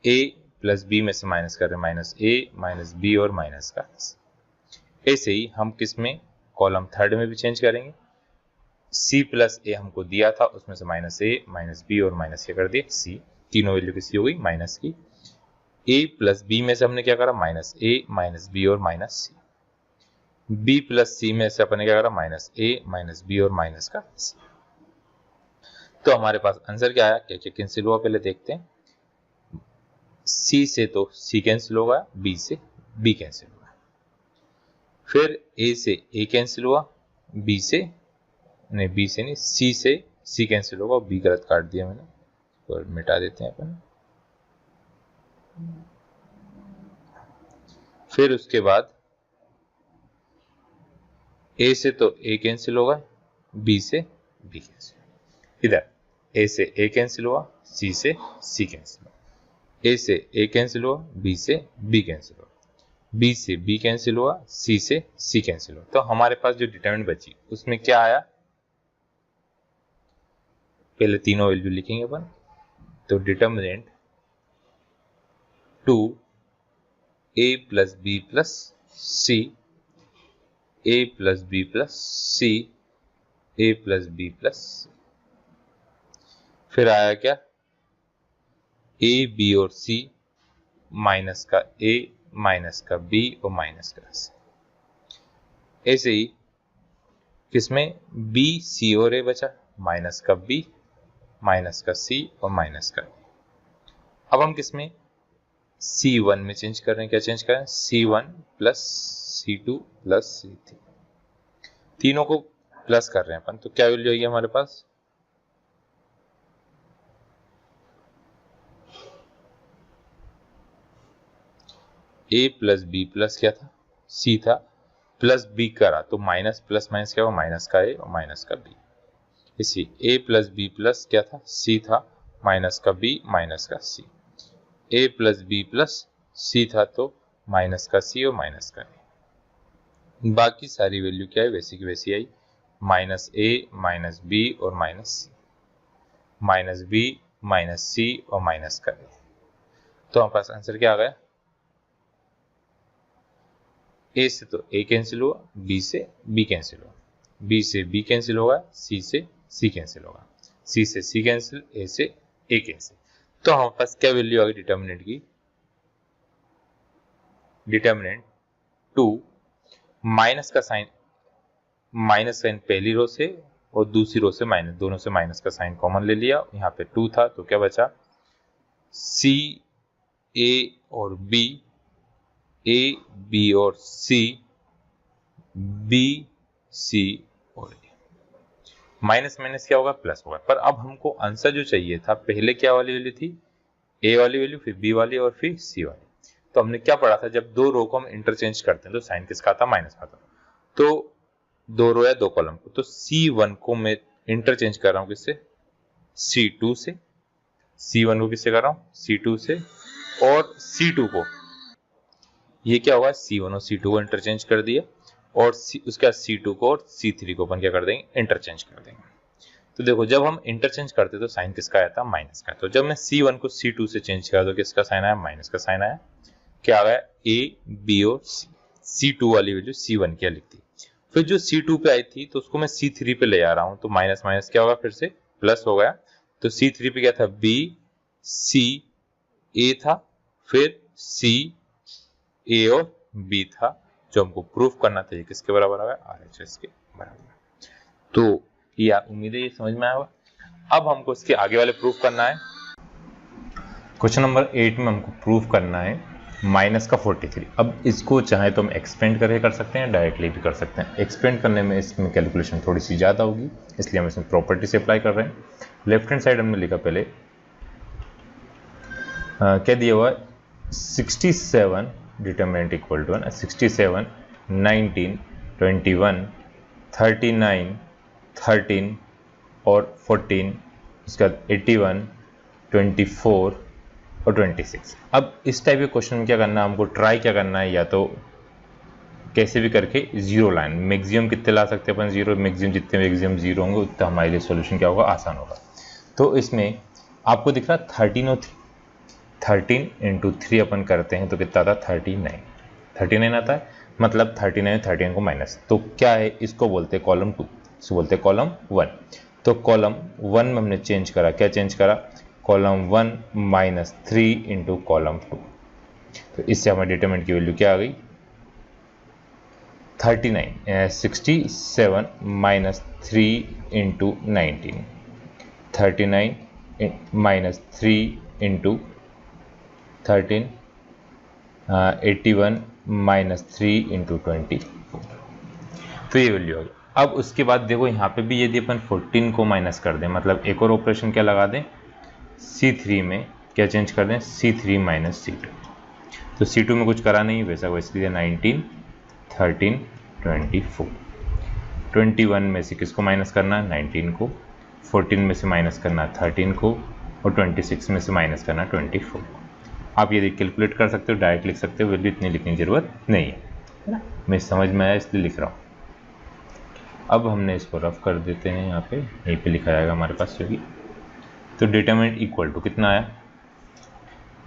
A प्लस B में से माइनस कर रहे हैं, माइनस A माइनस B और माइनस का C। ऐसे ही हम किस में, कॉलम थर्ड में भी चेंज करेंगे। C प्लस A हमको दिया था, उसमें से माइनस A माइनस B और माइनस क्या कर दिया C, तीनों वैल्यू किसी हो गई माइनस की। A प्लस B में से हमने क्या करा, माइनस A माइनस B और minus C। B plus C में से अपन ने क्या करा, माइनस A माइनस B और माइनस का C। तो हमारे पास आंसर क्या आया, क्या क्या कैंसिल हुआ पहले देखते हैं। C से तो C कैंसिल होगा, B से B कैंसिल होगा, फिर A से A कैंसिल हुआ, B से नहीं, B से नहीं, C से C कैंसिल होगा, B गलत काट दिया मैंने, और मिटा देते हैं अपन। फिर उसके बाद A से तो A कैंसिल होगा, B से B कैंसिल, इधर A से A कैंसिल हुआ, C से C कैंसिल हुआ, A से A कैंसिल हुआ, B से B कैंसिल हुआ, B से B कैंसिल हुआ, C से C कैंसिल हुआ। तो हमारे पास जो डिटरमिनेंट बची उसमें क्या आया, पहले तीनों वैल्यू लिखेंगे अपन। तो determinant 2 A plus B plus C, A plus B plus C, A plus B plus C। फिर आया क्या, A B और C माइनस का A माइनस का B और माइनस का C। ऐसे ही किसमें B C और A बचा, माइनस का B माइनस का C और माइनस का A। अब हम किसमें C1 में चेंज कर रहे हैं, क्या चेंज कर रहे हैं, C1 plus C2 plus C3, तीनों को प्लस कर रहे हैं अपन। तो क्या वैल्यू आएगी हमारे पास, A प्लस B प्लस क्या था C था, प्लस B करा तो माइनस प्लस माइनस क्या हुआ, माइनस का A और माइनस का B। इसी A प्लस B प्लस क्या था, C था, माइनस का B माइनस का C। A plus B plus C था तो माइनस का C और माइनस का A। बाकी सारी वैल्यू क्या है, वैसी की वैसी आई, माइनस A माइनस B और minus C, minus B minus C और माइनस का A। तो हमारे पास आंसर क्या आ गया, A से तो A कैंसिल हुआ, B से B कैंसिल हुआ, B से B कैंसिल होगा, C से C कैंसिल होगा, C से C कैंसिल, A से A कैंसिल। तो हमारे पास क्या वैल्यू आ गई डिटरमिनेंट की, डिटरमिनेंट 2 माइनस का साइन, माइनस साइन पहली रो से और दूसरी रो से माइनस, दोनों से माइनस का साइन कॉमन ले लिया, यहाँ पे 2 था तो क्या बचा, C A और B, A B और C, B C और A। माइनस माइनस क्या होगा, प्लस होगा। पर अब हमको आंसर जो चाहिए था, पहले क्या वाली वैल्यू थी, A वाली वैल्यू, फिर B वाली और फिर C वाली। तो हमने क्या पढ़ा था, जब दो रो को हम इंटरचेंज करते हैं तो साइन किसका आता, माइनस का आता। तो दो रो या दो कॉलम को, तो C1 को मैं इंटरचेंज कर रहा हूं किससे, C2 से, C1 को किससे कर रहा हूं, C2 से, और C2 को, ये क्या होगा, C1 और C2 को इंटरचेंज कर दिया, और उसके बाद C2 को और C3 को अपन क्या कर देंगे, इंटरचेंज कर देंगे। तो देखो जब हम इंटरचेंज करते तो साइन किसका आया था, माइनस का। तो जब मैं C1 को C2 से चेंज किया तो किसका साइन आया, माइनस का साइन आया। क्या आ गया, ए बी और सी, C2 वाली वैल्यू C1 क्या लिखती। फिर जो C2 पे आई थी तो उसको मैं C3 पे ले जा रहा हूं, तो माइनस माइनस क्या होगा, फिर से प्लस हो गया। तो C3 पे क्या था, B C A था, फिर C A और B था, जो हमको प्रूफ करना था। ये किसके बराबर आ गया, RHS के बराबर। तो ये उम्मीद है ये समझ में आया होगा। अब हमको इसके आगे वाले प्रूफ करना है। क्वेश्चन नंबर 8 में हमको प्रूफ करना है माइनस का 43। अब इसको चाहे तो हम एक्सपेंड करके कर सकते हैं, डायरेक्टली भी कर सकते हैं। एक्सपेंड करने में इसमें कैलकुलेशन थोड़ी सी ज़्यादा होगी, इसलिए हम इसमें प्रॉपर्टी से अप्लाई कर रहे हैं। लेफ्ट हैंड साइड हमने लिखा पहले क्या दिया हुआ, 67 डिटरमिनेंट इक्वल टू 67 19 21 39 13 और 14, उसके बाद 81 24 और 26। अब इस टाइप के क्वेश्चन में क्या करना है, हमको ट्राई क्या करना है, या तो कैसे भी करके जीरो लाइन, मैक्सिमम कितने ला सकते हैं अपन जीरो, मैक्सिमम जितने मैक्सिमम जीरो होंगे उतना हमारे लिए सॉल्यूशन क्या होगा, आसान होगा। तो इसमें आपको दिख रहा 13 और 13 इंटू 3 अपन करते हैं तो कितना आता है, 39 आता है। मतलब 39 13 को माइनस, तो क्या है, इसको बोलते हैं कॉलम 2, इसको बोलते हैं कॉलम 1। तो कॉलम 1 में हमने चेंज करा, क्या चेंज करा, कॉलम 1 माइनस 3 इंटू कॉलम 2। तो इससे हमारे डिटरमिनेंट की वैल्यू क्या आ गई, 67 minus 3 into 19, 39 minus 3 into 13, 81 minus 3 into 24। तो ये वैल्यू होगी। अब उसके बाद देखो यहाँ पे भी यदि अपन 14 को माइनस कर दें, मतलब एक और ऑपरेशन क्या लगा दें, C3 में क्या चेंज कर दें, C3 माइनस C2। तो C2 में कुछ करा नहीं, वैसा वैसे दिया 19 13 24। 21 में से किसको माइनस करना है, 19 को, 14 में से माइनस करना है 13 को, और 26 में से माइनस करना है 24। आप यदि कैलकुलेट कर सकते हो, डायरेक्ट लिख सकते हो, वैल्यू इतनी लिखने की जरूरत नहीं है ना, मैं समझ में आया इसलिए लिख रहा हूँ। अब हमने इसको रफ कर देते हैं, यहाँ पे यहीं पे लिखा जाएगा हमारे पास क्योंकि। तो डिटरमिनेंट इक्वल टू कितना आया,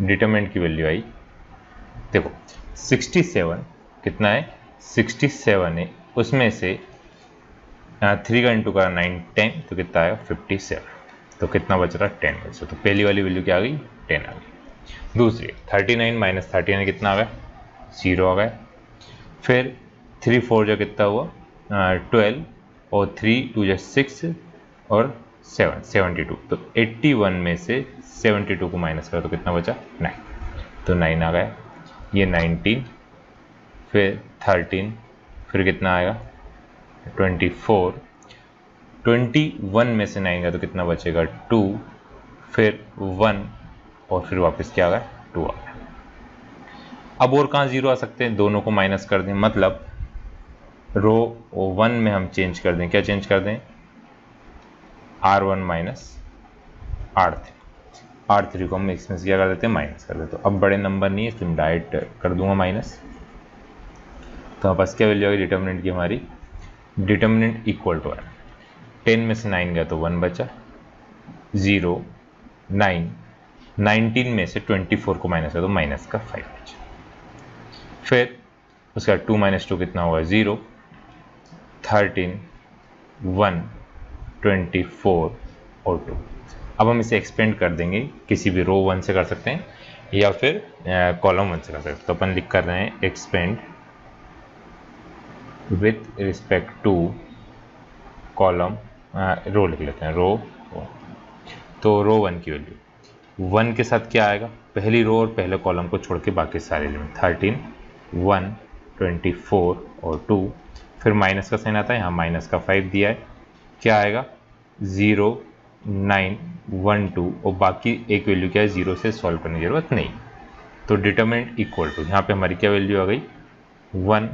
डिटरमिनेंट की वैल्यू आई देखो 67 कितना है, 67 है, उसमें से 3 का इंटू करा 9 टाइम, तो कितना आएगा 57। तो कितना बच रहा, 10 बच रहा। तो पहली वाली वैल्यू क्या आ गई, 10 आ गई। दूसरी 39 माइनस 39 कितना आ गया, 0 आ गया। फिर 3 4 जो कितना हुआ 12, और 3 2 6 और 7 72। तो 81 में से 72 को माइनस करो तो कितना बचा, 9। तो 9 आ गया, ये 19, फिर 13, फिर कितना आएगा 24, 21 में से 9 गया तो कितना बचेगा 2, फिर 1, और फिर वापस क्या आ गया, 2 आ गया। अब और कहाँ जीरो आ सकते हैं, दोनों को माइनस कर दें, मतलब रो 1 में हम चेंज कर दें, क्या चेंज कर दें, R1 माइनस R3 को हम इसमें से क्या कर देते हैं, माइनस कर देते। तो अब बड़े नंबर नहीं है इसलिए डायरेक्ट कर दूंगा माइनस। तो हमारे पास क्या वैल्यू आ गई डिटरमिनेंट की, हमारी डिटरमिनेंट इक्वल टू 10 में से 9 गया तो 1 बचा, 0 9, 19 में से 24 को माइनस कर दो, माइनस का 5 बचा। फिर उसका 2 माइनस 2 कितना होगा, 0 13 1 24 और 2। अब हम इसे एक्सपेंड कर देंगे, किसी भी रो 1 से कर सकते हैं या फिर कॉलम 1 से कर सकते हैं। तो अपन लिख कर रहे हैं expand with respect to column, row लिख लेते हैं, रो 1। तो रो 1 की वैल्यू 1 के साथ क्या आएगा, पहली रो और पहले कॉलम को छोड़ के बाकी सारे एलिमेंट 13 1 24 और 2। फिर माइनस का साइन आता है, यहाँ माइनस का 5 दिया है, क्या आएगा 0 9 1 2, और बाकी एक वैल्यू क्या है, 0 से सॉल्व करने की जरूरत नहीं। तो डिटरमिनेंट इक्वल टू, यहाँ पे हमारी क्या वैल्यू आ गई 1,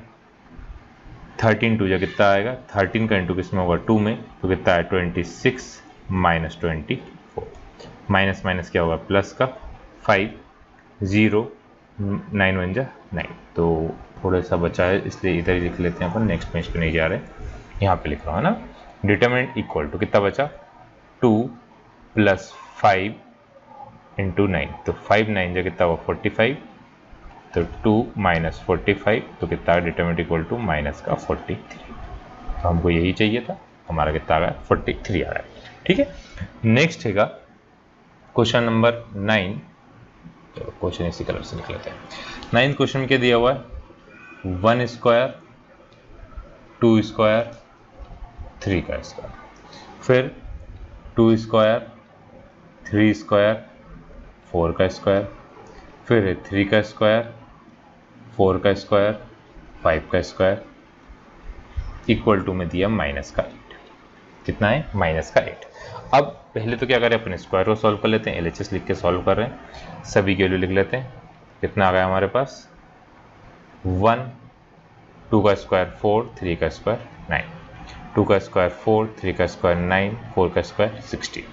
13 2 या कितना आएगा, 13 का इंटू किसमें होगा 2 में, तो कितना है 26 माइनस 24, माइनस माइनस क्या होगा प्लस का 5, 0 9 1 जा 9। तो थोड़ा सा बचा है इसलिए इधर ही लिख लेते हैं अपन, नेक्स्ट पेज पे नहीं जा रहे, यहाँ पे लिख रहा हूँ ना। डिटरमिनेंट इक्वल टू कितना बचा 2 प्लस 5 इंटू 9, तो 5 9 जो कितना हुआ 45, तो 2 माइनस 45, तो कितना डिटरमिनेंट इक्वल टू माइनस का 43। तो हमको यही चाहिए था, हमारा कितना आ गया 43 आ गया। ठीक है, नेक्स्ट हैगा क्वेश्चन नंबर 9। चलो क्वेश्चन इसी कलर से लिख लेते हैं। 9th क्वेश्चन में क्या दिया हुआ है, 1 स्क्वायर 2 स्क्वायर 3 का स्क्वायर, फिर 2 स्क्वायर 3 स्क्वायर 4 का स्क्वायर, फिर 3 का स्क्वायर 4 का स्क्वायर 5 का स्क्वायर इक्वल टू में दिया माइनस का 8। कितना है, माइनस का 8। अब पहले तो क्या करें, अपने स्क्वायर को सॉल्व कर लेते हैं। LHS लिख के सॉल्व कर रहे हैं, सभी की वैल्यू लिख लेते हैं। कितना आ गया हमारे पास, 1, 2 का स्क्वायर 4, 3 का स्क्वायर 9, 2 का स्क्वायर 4, 3 का स्क्वायर 9, 4 का स्क्वायर 16,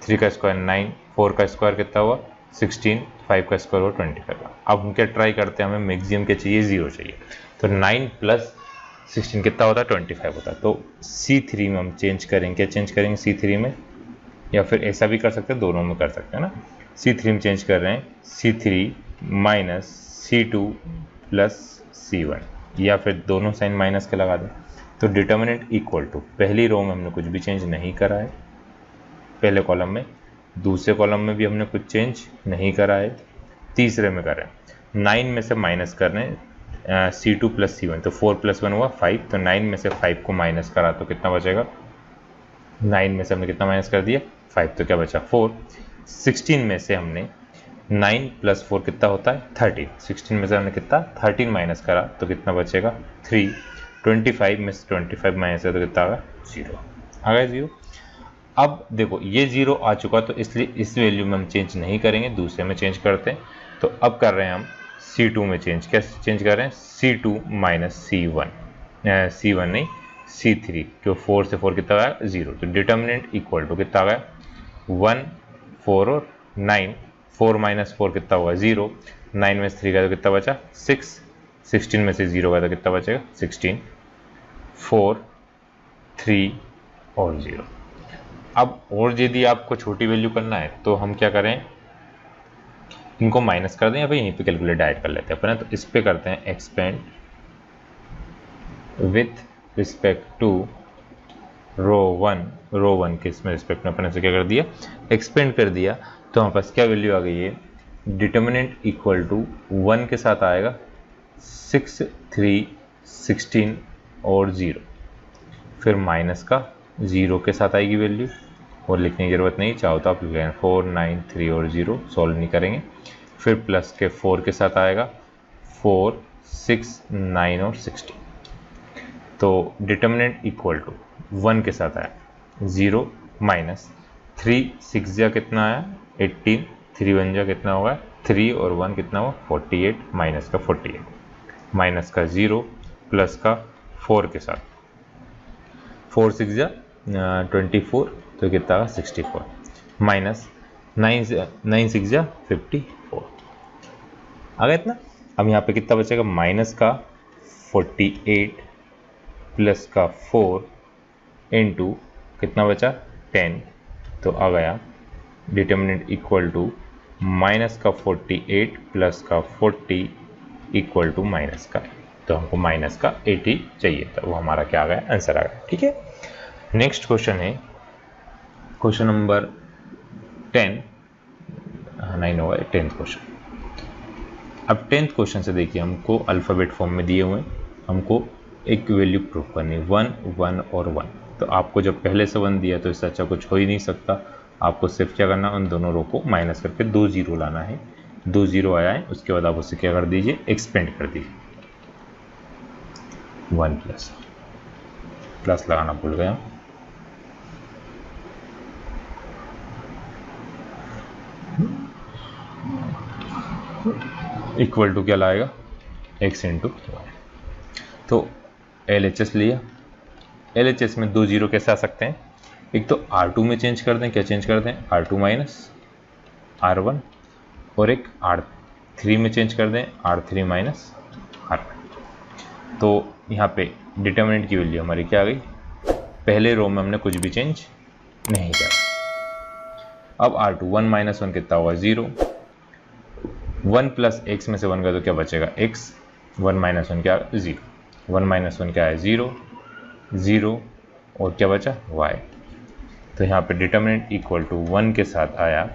3 का स्क्वायर 9, 4 का स्क्वायर कितना हुआ 16, 5 का स्क्वायर हुआ 25। अब हम क्या ट्राई करते हैं, हमें मैक्सिमम क्या चाहिए, 0 चाहिए। तो 9 प्लस 16 कितना होता है, 25 होता है। तो C3 में हम चेंज करेंगे, क्या चेंज करेंगे C3 में, या फिर ऐसा भी कर सकते हैं, दोनों में कर सकते हैं ना। C3 में चेंज कर रहे हैं, C3 minus C2 plus C1, या फिर दोनों साइन माइनस के लगा दें। तो डिटर्मिनेंट इक्वल टू, पहली रो में हमने कुछ भी चेंज नहीं करा है, पहले कॉलम में, दूसरे कॉलम में भी हमने कुछ चेंज नहीं करा है, तीसरे में कर रहे हैं। 9 में से माइनस कर रहे हैं C2 प्लस C1, तो 4 प्लस 1 हुआ 5, तो 9 में से 5 को माइनस करा तो कितना बचेगा, 9 में से हमने कितना माइनस कर दिया 5, तो क्या बचा 4। 16 में से हमने 9 प्लस 4 कितना होता है 13, 16 में से हमने कितना 13 माइनस करा तो कितना बचेगा 3। 25 में से 25 माइनस है तो कितना आ गया 0, आ गया 0। अब देखो ये 0 आ चुका, तो इसलिए इस वैल्यू में हम चेंज नहीं करेंगे, दूसरे में चेंज करते हैं। तो अब कर रहे हैं हम C2 में चेंज, कैसे चेंज कर रहे हैं, C2 माइनस C1, C1 नहीं C3, क्यों 4 से 4 कितना आया 0, तो डिटर्मिनेंट इक्वल टू कितना आ गया 1, 4 और 9, 4 माइनस 4 कितना हुआ 0, 9 में से 3 का तो कितना बचा 6, 16 में से 0 का तो कितना बचेगा 16, 4, 3 और 0। अब और यदि आपको छोटी वैल्यू करना है तो हम क्या करें, इनको माइनस कर दें या फिर यहीं पे कैलकुलेट ऐड कर लेते हैं अपना। तो इस पे करते हैं expand with respect to row 1 के इसमें रिस्पेक्ट में अपने से क्या कर दिया, एक्सपेंड कर दिया। तो हमारे पास क्या वैल्यू आ गई है, डिटर्मिनेंट इक्वल टू 1 के साथ आएगा 6, 3, 16 और 0, फिर माइनस का 0 के साथ आएगी वैल्यू, और लिखने की जरूरत नहीं, चाहो तो आप लिख लें 4, 9, 3 और 0, सॉल्व नहीं करेंगे। फिर प्लस के 4 के साथ आएगा 4, 6, 9 और 16। तो डिटर्मिनेंट इक्वल टू 1 के साथ आया 0 माइनस 3, 6 जा कितना आया 18, 3 1 जा कितना होगा 3 और 1 कितना हुआ 48, माइनस का 48, माइनस का 0 प्लस का 4 के साथ 4 6 जा 24, तो कितना होगा 64, माइनस 9 6 जा 54, आ गया इतना। अब यहाँ पे कितना बचेगा, माइनस का 48 प्लस का 4 इंटू कितना बचा 10, तो आ गया डिटर्मिनेंट इक्वल टू माइनस का 48 प्लस का 40 इक्वल टू माइनस का, तो हमको माइनस का 80 चाहिए था, वो हमारा क्या आ गया, आंसर आ गया। ठीक है, नेक्स्ट क्वेश्चन है क्वेश्चन नंबर 10, 9 होगा 10th क्वेश्चन। अब 10th क्वेश्चन से देखिए, हमको अल्फ़ाबेट फॉर्म में दिए हुए हैं, हमको एक वैल्यू प्रूव करनी, 1, 1 और 1। तो आपको जब पहले से 1 दिया तो इससे अच्छा कुछ हो ही नहीं सकता, आपको सिर्फ क्या करना, उन दोनों रो को माइनस करके 2 0 लाना है। 2 0 आया है, उसके बाद आप उसे क्या कर दीजिए, एक्सपेंड कर दीजिए, 1 प्लस लगाना भूल गया, इक्वल टू क्या लाएगा x इंटू, तो LHS लिया। LHS में 2 0 कैसे आ सकते हैं, एक तो R2 में चेंज कर दें, क्या चेंज कर दें R2 माइनस R1, और एक R3 में चेंज कर दें R3 माइनस R1। तो यहाँ पे डिटर्मिनेंट की वैल्यू हमारी क्या आ गई, पहले रो में हमने कुछ भी चेंज नहीं किया। अब R2 1 माइनस 1 कितना होगा 0, 1 प्लस एक्स में से 1 का तो क्या बचेगा x, 1 माइनस 1 क्या है 0, 1 माइनस 1 क्या है 0, 0 और क्या बचा y। तो यहाँ पे डिटर्मिनेंट इक्वल टू 1 के साथ आया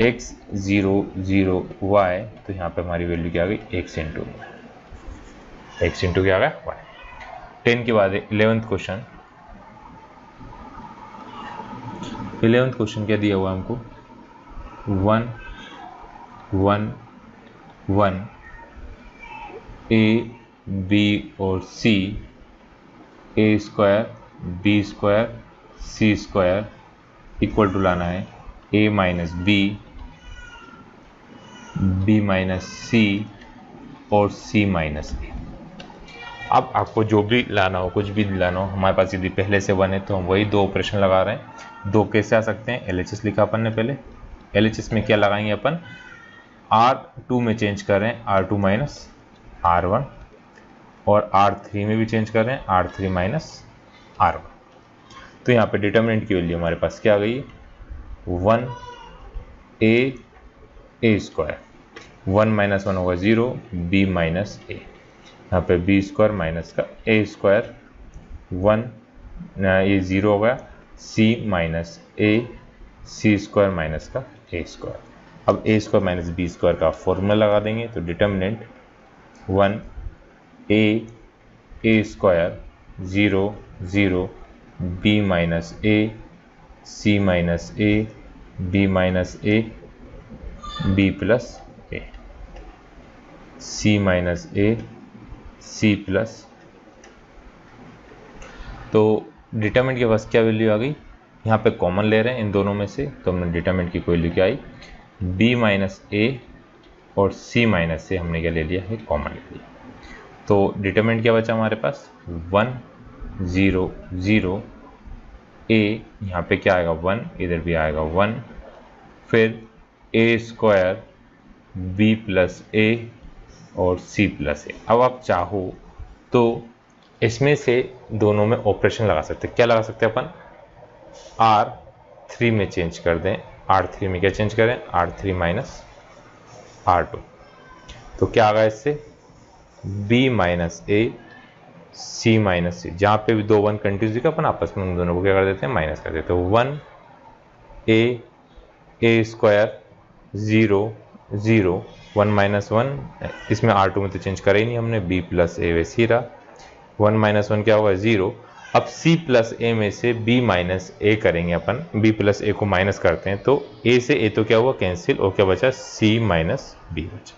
x 0 0 y, तो यहाँ पे हमारी वैल्यू क्या आ गई x इंटू क्या आ गया y। 10 के बाद 11th क्वेश्चन। 11th क्वेश्चन क्या दिया हुआ हमको 1 1 1 a b और c, a square b square c square equal to लाना है a minus b, b minus c और c माइनस a। अब आपको जो भी लाना हो, कुछ भी लाना हो, हमारे पास यदि पहले से 1 है तो हम वही 2 ऑपरेशन लगा रहे हैं। 2 कैसे आ सकते हैं, LHS लिखा अपन ने पहले। LHS में क्या लगाएंगे अपन, R2 में चेंज कर रहे हैं R2 माइनस R1, और R3 में भी चेंज कर रहे हैं R3 माइनस R1। तो यहाँ पे डिटर्मिनेंट की वैल्यू हमारे पास क्या आ गई है 1 a स्क्वायर, 1 माइनस 1 होगा 0, b माइनस a, यहाँ पे b स्क्वायर माइनस का a स्क्वायर, 1 ये 0 हो गया, c minus a, c square minus का a स्क्वायर। अब a square minus b square का फॉर्मूला लगा देंगे तो determinant 1 a square 0 0 b minus a, c minus a, b minus a, b plus a, c minus a, c plus. तो डिटर्मिनेंट के पास क्या वैल्यू आ गई, यहाँ पे कॉमन ले रहे हैं इन दोनों में से, तो हमने डिटर्मिनेंट की वैल्यू क्या आई b माइनस a और c माइनस से हमने क्या ले लिया है कॉमन ले लिया। तो डिटर्मिनेंट क्या बचा हमारे पास 1 0 0 a, यहाँ पे क्या आएगा 1, इधर भी आएगा 1, फिर a square b plus a और c प्लस a। अब आप चाहो तो इसमें से दोनों में ऑपरेशन लगा सकते हैं। क्या लगा सकते हैं अपन, R3 में चेंज कर दें, R3 में क्या चेंज करें R3 माइनस R2, तो क्या आ गया इससे b minus a, c minus c, जहाँ पे भी 2 1 कंटिन्यूस दिखा अपन आपस में उन दोनों को क्या कर देते हैं माइनस कर देते हैं। 1 a स्क्वायर 0 0 1 माइनस 1, इसमें R2 में तो चेंज करा ही नहीं हमने, b प्लस a वैसे ही रहा, 1 माइनस 1 क्या होगा 0। अब c प्लस a में से b माइनस a करेंगे अपन, b प्लस a को माइनस करते हैं तो a से a तो क्या हुआ कैंसिल, और क्या बचा c माइनस b बचा।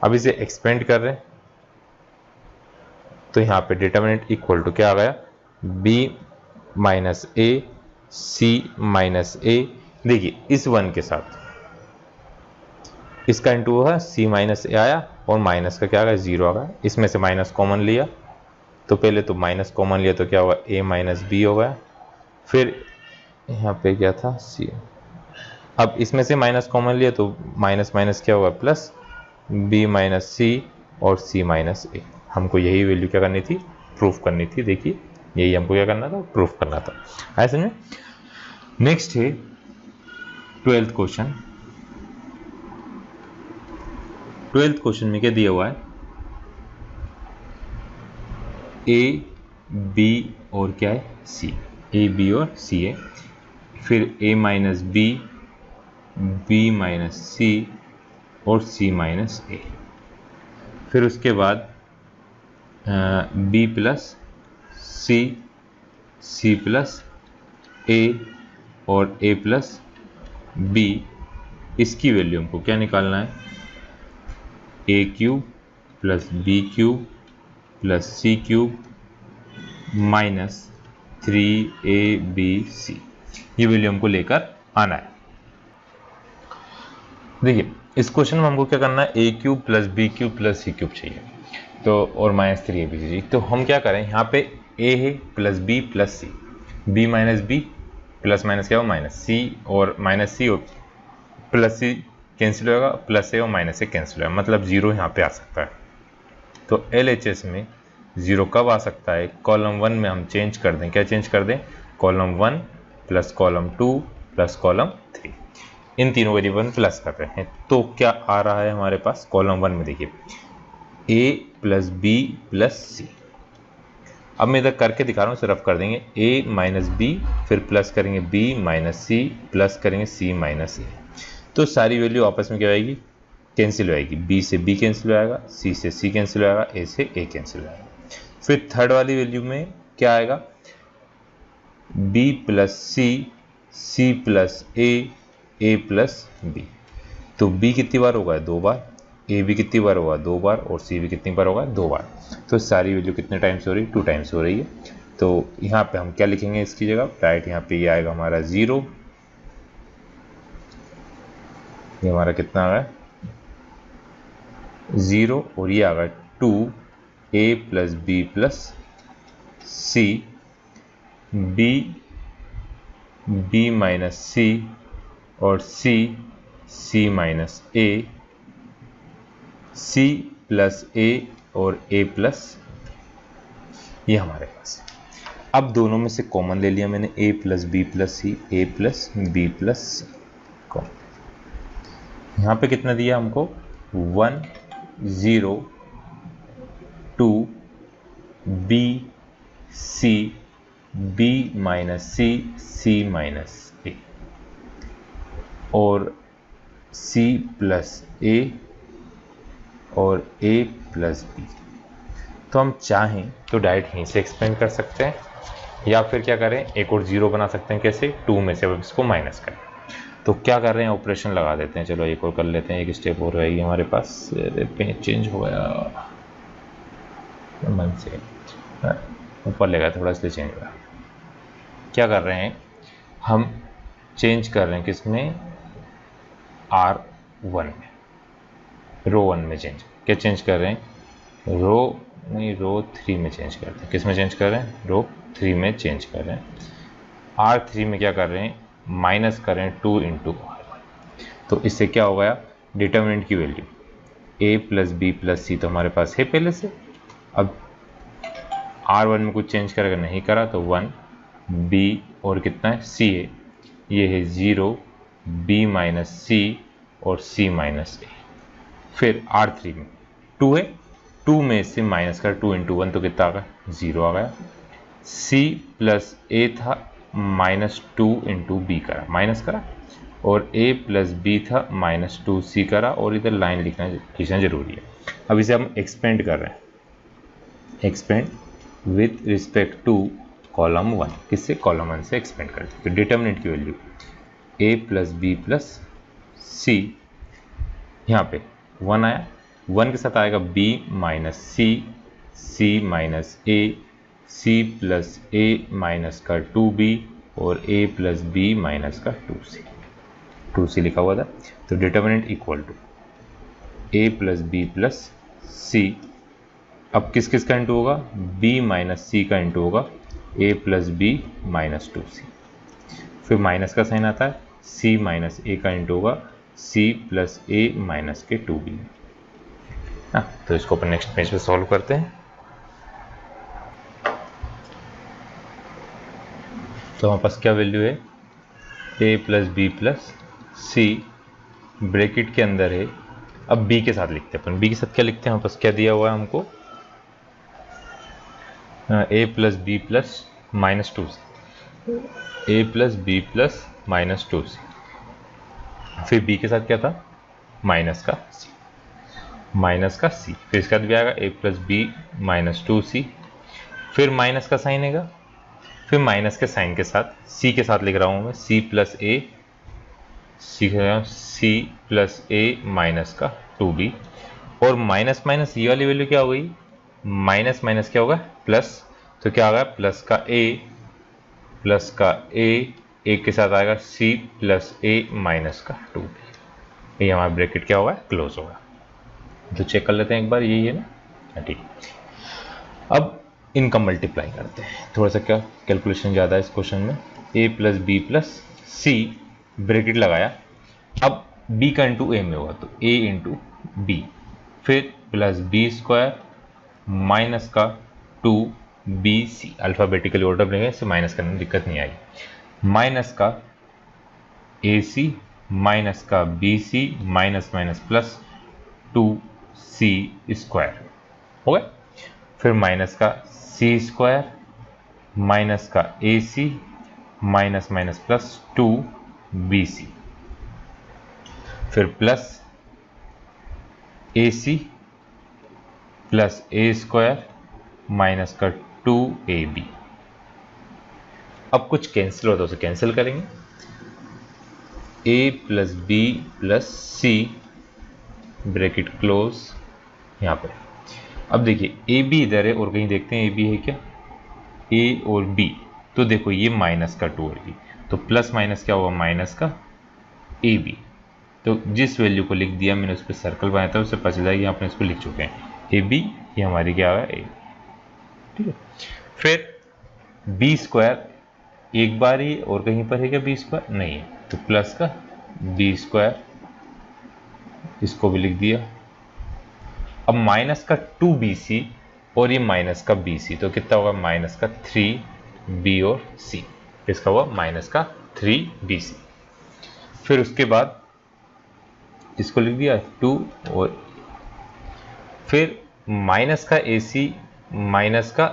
अब इसे एक्सपेंड कर रहे हैं तो यहाँ पे डिटर्मिनेंट इक्वल टू क्या आ गया b minus a, c minus a। देखिए इस 1 के साथ इसका इंटू हुआ c माइनस a आया, और माइनस का क्या आ गया 0 आ गया, इसमें से माइनस कॉमन लिया, तो पहले तो माइनस कॉमन लिया तो क्या होगा a माइनस b हो गया, फिर यहाँ पे क्या था c, अब इसमें से माइनस कॉमन लिया तो माइनस माइनस क्या होगा प्लस, b माइनस c और c माइनस a। हमको यही वैल्यू क्या करनी थी प्रूफ करनी थी। देखिए यही हमको क्या करना था प्रूफ करना था, आया समझ में। नेक्स्ट है 12th क्वेश्चन। 12th क्वेश्चन में क्या दिया हुआ है a b और क्या है c, a b और c है, फिर a minus b, b minus c और c माइनस a, फिर उसके बाद b plus c, c plus a और a प्लस b, इसकी वैल्यू हमको क्या निकालना है a cube plus b cube plus c cube minus 3abc, ये वैल्यू हमको लेकर आना है। देखिए इस क्वेश्चन में हमको क्या करना है a cube plus b cube plus c cube चाहिए, तो और माइनस 3abc। तो हम क्या करें, यहाँ पे a है plus b plus c, b minus b plus minus क्या हो माइनस c, और माइनस c और प्लस c कैंसिल होगा, प्लस a और माइनस a कैंसिल होगा, मतलब 0 यहाँ पे आ सकता है। तो LHS में 0 कब आ सकता है, कॉलम 1 में हम चेंज कर दें, क्या चेंज कर दें column 1 plus column 2 plus column 3, इन तीनों वेरिएबल में प्लस कर रहे हैं, तो क्या आ रहा है हमारे पास कॉलम 1 में, देखिए a plus B plus C. अब मैं इधर करके दिखा रहा हूँ, सिर्फ कर देंगे a माइनस बी, फिर प्लस करेंगे b माइनस सी, प्लस करेंगे c माइनस ए। तो सारी वैल्यू आपस में क्या आएगी, कैंसिल हो जाएगी, b से b कैंसिल हो जाएगा, c से c कैंसिल हो जाएगा, a से a कैंसिल हो जाएगा। फिर थर्ड वाली वैल्यू में क्या आएगा, b plus C, c plus a plus b। तो b कितनी बार होगा, 2 बार, a भी कितनी बार होगा, 2 बार, और c भी कितनी बार होगा, 2 बार। तो सारी वैल्यू कितने टाइम्स हो रही है, 2 टाइम्स हो रही है। तो यहाँ पे हम क्या लिखेंगे इसकी जगह, राइट यहाँ पे ये आएगा हमारा 0, ये हमारा कितना आ गया 0, और ये आ गया 2a plus B plus C, b minus सी, और c minus a, c plus a और a प्लस, ये हमारे पास है। अब दोनों में से कॉमन ले लिया मैंने, a plus B plus C, a plus B plus C common. यहाँ पे कितना दिया हमको, 1 0 2 b c, b minus C, c minus a, और c प्लस a और a प्लस b। तो हम चाहें तो डायरेक्ट यहीं से एक्सपेंड कर सकते हैं, या फिर क्या करें, एक और 0 बना सकते हैं, कैसे, 2 में से अब इसको माइनस करें। तो क्या कर रहे हैं, ऑपरेशन लगा देते हैं, चलो एक और कर लेते हैं, एक स्टेप और रहेगी हमारे पास। पेज चेंज हो गया मन से, ऊपर ले गया थोड़ा, इसलिए चेंज हुआ। क्या कर रहे हैं, हम चेंज कर रहे हैं किसमें, R1 में, रो 1 में चेंज, क्या चेंज कर रहे हैं, रो 3 में चेंज करते हैं, किस में चेंज कर रहे हैं, रो 3 में चेंज कर रहे हैं। R3 में क्या कर रहे हैं, माइनस करें 2 इंटू R1। तो इससे क्या हो गया, डिटर्मिनेंट की value a plus B plus C तो हमारे पास है पहले से। अब R1 में कुछ चेंज करेगा, नहीं करा, तो 1 b और कितना है c है, ये है 0 b माइनस सी और c माइनस a। फिर R3 में 2 है, 2 में से माइनस कर, 2 इंटू 1 तो कितना आ गया, 0 आ गया। c प्लस a था, माइनस 2 इंटू बी करा, माइनस करा, और a प्लस बी था, माइनस 2c करा, और इधर लाइन लिखना जरूरी है। अब इसे हम एक्सपेंड कर रहे हैं, expand with respect to column 1, किससे, कॉलम 1 से एक्सपेंड करते हैं। तो डिटर्मिनेंट की value a plus B plus C, यहाँ पे 1 आया, 1 के साथ आएगा b minus C, c minus a, c plus a minus का 2b, और a प्लस b माइनस का 2c लिखा हुआ था। तो determinant equal to a plus B plus C, अब किस किस का इंटू होगा, b माइनस सी का इंटू होगा a plus B minus 2c, फिर माइनस का साइन आता है, c माइनस a का इंटू होगा c प्लस a माइनस के 2b। तो इसको अपन नेक्स्ट पेज पे सॉल्व करते हैं। तो हमारे पास क्या वैल्यू है, a plus B plus C, bracket के अंदर है, अब b के साथ लिखते हैं अपन, b के साथ क्या लिखते हैं, हमारे पास क्या दिया हुआ है हमको, a plus B plus minus 2c, a plus B plus minus 2c, फिर b के साथ क्या था, माइनस का c, फिर इसके बाद भी आएगा a plus B minus 2c, फिर माइनस का साइन आएगा, फिर माइनस के साइन के साथ c के साथ लिख रहा हूँ मैं, c प्लस a माइनस का 2b, और माइनस माइनस ये वाली वैल्यू क्या हो गई, माइनस माइनस क्या होगा, प्लस, तो क्या होगा, प्लस का a के साथ आएगा c प्लस a माइनस का 2b। ये हमारा ब्रैकेट क्या होगा, क्लोज होगा। तो चेक कर लेते हैं एक बार, यही है ना, ठीक। अब इनका मल्टीप्लाई करते हैं, थोड़ा सा क्या कैलकुलेशन ज़्यादा है इस क्वेश्चन में। a plus B plus C, bracket लगाया, अब b का इंटू a में होगा, तो a इंटू बी, फिर प्लस बी स्क्वायर माइनस का 2bc, अल्फ़ाबेटिकली ऑर्डर लेंगे, इससे माइनस करने में दिक्कत नहीं आएगी, माइनस का ac माइनस का B C minus minus plus 2c square हो गया। फिर माइनस का सी स्क्वायर माइनस का A C minus minus plus 2bc, फिर plus A C plus A square minus का 2ab। अब कुछ कैंसिल होता है उसे कैंसिल करेंगे, a plus B plus C bracket close यहाँ पर। अब देखिए ए बी इधर है और कहीं देखते हैं ए बी है क्या, ए और बी, तो देखो ये माइनस का 2ab, तो प्लस माइनस क्या होगा माइनस का ए बी। तो जिस वैल्यू को लिख दिया मैंने उस पर सर्कल बनाया था, उससे पता चला कि यहाँ अपने इसको लिख चुके हैं ए बी, ये हमारी क्या है ए, ठीक है। फिर बी स्क्वायर एक बार ही और कहीं पर है क्या बी स्क्वायर, नहीं है, तो प्लस का बी स्क्वायर इसको भी लिख दिया। अब माइनस का 2bc और ये माइनस का bc, तो कितना होगा माइनस का 3b और c, इसका हुआ माइनस का 3bc। फिर उसके बाद इसको लिख दिया 2 और फिर माइनस का ac माइनस का,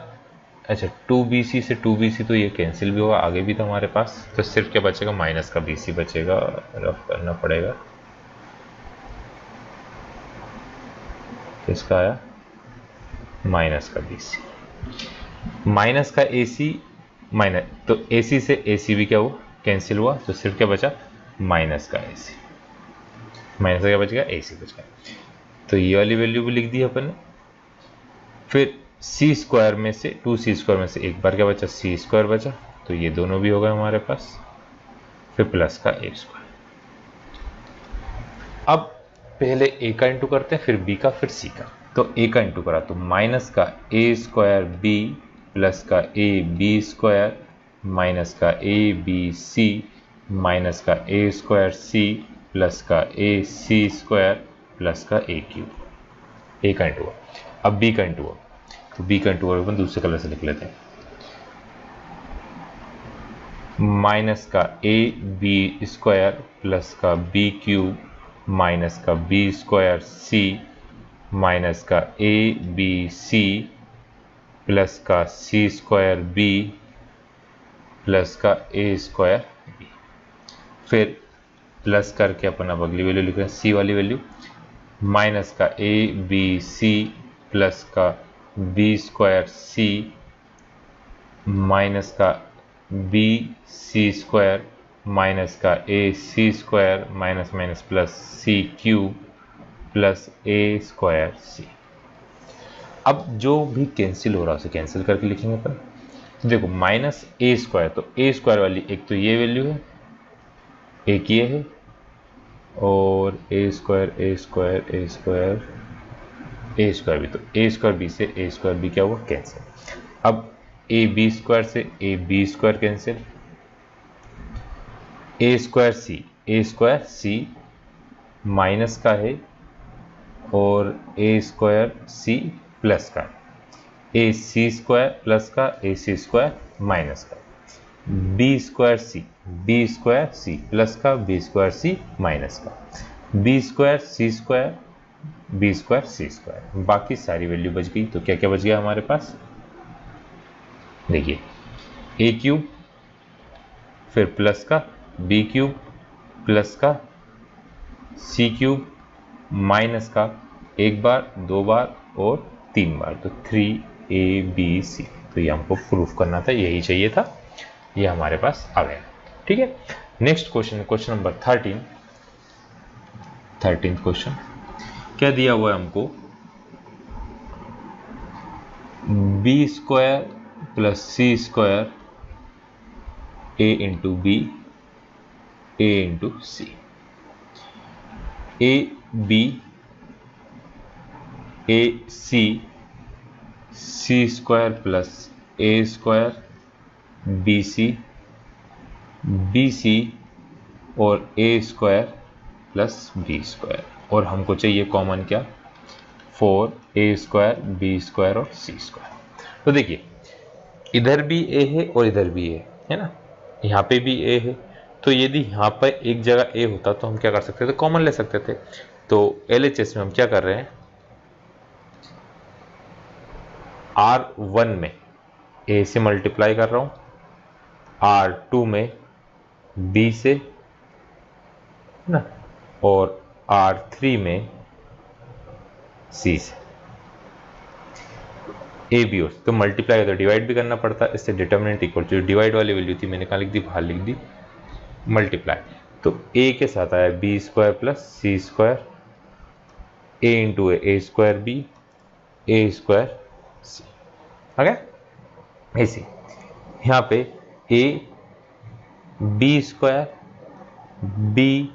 अच्छा 2bc से 2bc तो ये कैंसिल भी होगा, आगे भी था हमारे पास, तो सिर्फ क्या बचेगा माइनस का bc बचेगा, रफ करना पड़ेगा। इसका आया माइनस का bc माइनस का ac माइनस, तो ac से ac भी क्या हुआ कैंसिल हुआ, तो सिर्फ क्या बचा माइनस का ac, माइनस का क्या बच गया ac बच गया, तो ये वाली वैल्यू भी लिख दी अपन ने। फिर सी स्क्वायर में से 2c स्क्वायर में से एक बार क्या बचा सी स्क्वायर बचा, तो ये दोनों भी हो गए हमारे पास। फिर प्लस का ए स्क्वायर। अब पहले ए का इंटू करते हैं, फिर बी का, फिर सी का। तो ए का इंटू करा तो माइनस का ए स्क्वायर बी प्लस का ए बी स्क्वायर माइनस का ए बी सी माइनस का ए स्क्वायर सी प्लस का ए सी स्क्वायर प्लस का ए क्यूब। ए का इंटू हुआ। अब बी का इंटू हुआ, तो बी का इंटू अपन दूसरे कलर से लिख लेते हैं, माइनस का ए बी स्क्वायर प्लस का बी क्यूब माइनस का बी स्क्वायर सी माइनस का ए बी सी प्लस का सी स्क्वायर बी प्लस का ए स्क्वायर बी। फिर प्लस करके अपन अब अगली वैल्यू लिख रहे हैं सी वाली वैल्यू, माइनस का ए बी सी प्लस का बी स्क्वायर सी माइनस का बी सी स्क्वायर माइनस का A C square minus minus plus C cube plus A square सी। अब जो भी कैंसिल हो रहा है उसे कैंसिल करके लिखेंगे अपन। तो देखो माइनस ए स्क्वायर, तो ए स्क्वायर वाली एक तो ये वैल्यू है, एक ये है, और A square A square A square A square भी, तो ए स्क्वायर बी से ए स्क्वायर बी क्या हुआ कैंसिल। अब ए बी स्क्वायर से A B square cancel, A square C minus का है और ए स्क्वायर सी प्लस का, ए सी स्क्वायर प्लस का ए सी स्क्वायर माइनस का, बी स्क्वायर सी प्लस का बी स्क्वायर सी माइनस का, बी स्क्वायर सी स्क्वायर बी स्क्वायर सी स्क्वायर, बाकी सारी वैल्यू बच गई। तो क्या क्या बच गया हमारे पास, देखिए ए क्यूब फिर प्लस का बी क्यूब प्लस का सी क्यूब माइनस का एक बार दो बार और तीन बार, तो 3abc। तो ये हमको प्रूफ करना था, यही चाहिए था, ये हमारे पास आ गया। ठीक है, next question, question number 13 question क्या दिया हुआ है हमको, B square plus C square A into B A into C, A B A C C square plus A square B C और A square plus B square, और हमको चाहिए कॉमन क्या 4a स्क्वायर बी स्क्वायर और सी स्क्वायर। तो देखिए इधर भी a है और इधर भी a है ना, यहाँ पे भी a है, तो यदि यहाँ पर एक जगह ए होता तो हम क्या कर सकते थे, कॉमन ले सकते थे। तो LHS में हम क्या कर रहे हैं, R1 में ए से मल्टीप्लाई कर रहा हूँ, R2 में बी से ना, और R3 में सी से। ए बी हो तो मल्टीप्लाई तो डिवाइड भी करना पड़ता है, इससे डिटर्मिनेंट इक्वल जो डिवाइड वाली वैल्यू थी मैंने कहाँ लिख दी, बाहर लिख दी मल्टीप्लाई। तो ए के साथ आया B square plus C square, A into A square B, A square C. Okay, ऐसे यहाँ पे A B square B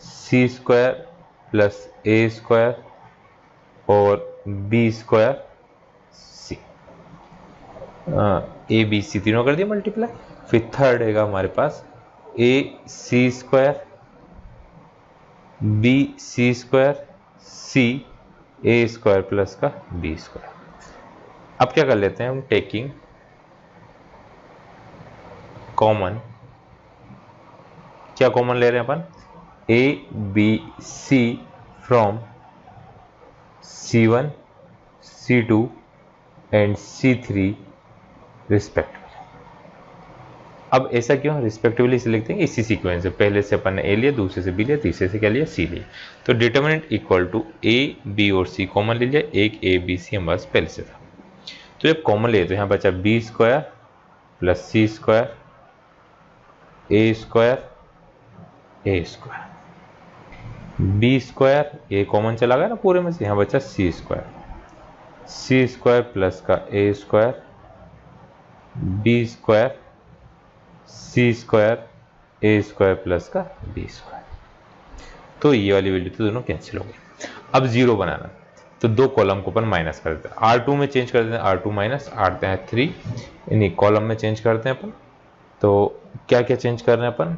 C square plus A square और B square C, A B C तीनों कर दिया मल्टीप्लाई। फिर थर्ड हैगा हमारे पास A C square B C square C A square plus का बी स्क्वायर। अब क्या कर लेते हैं हम, टेकिंग कॉमन, क्या कॉमन ले रहे हैं अपन, A B C from C1 C2 and C3 respectively. अब ऐसा क्यों रिस्पेक्टिवली से लिखते हैं, इसी सीक्वेंस से, पहले से अपन ने ए लिया, दूसरे से बी लिया, तीसरे से क्या लिया, सी लिया। तो determinant equal to A B और सी कॉमन ले लिया, एक ए बी सी हमारे पास पहले से था। तो जब कॉमन ले तो यहाँ बचा B square plus C square ए स्क्वायर ए स्क्वायर, बी स्क्वायर ए कॉमन चला गया ना पूरे में से, यहाँ बचा सी स्क्वायर प्लस का ए स्क्वायर बी स्क्वायर सी स्क्वायर ए स्क्वायर प्लस का बी स्क्वायर। तो ये वाली वैल्यू तो दोनों कैंसिल हो गई। अब जीरो बनाना, तो दो कॉलम को अपन माइनस कर देते हैं, R2 में चेंज कर देते हैं, R2 माइनस आते हैं 3, इन्हीं कॉलम में चेंज करते हैं अपन। तो क्या क्या चेंज कर रहे हैं अपन,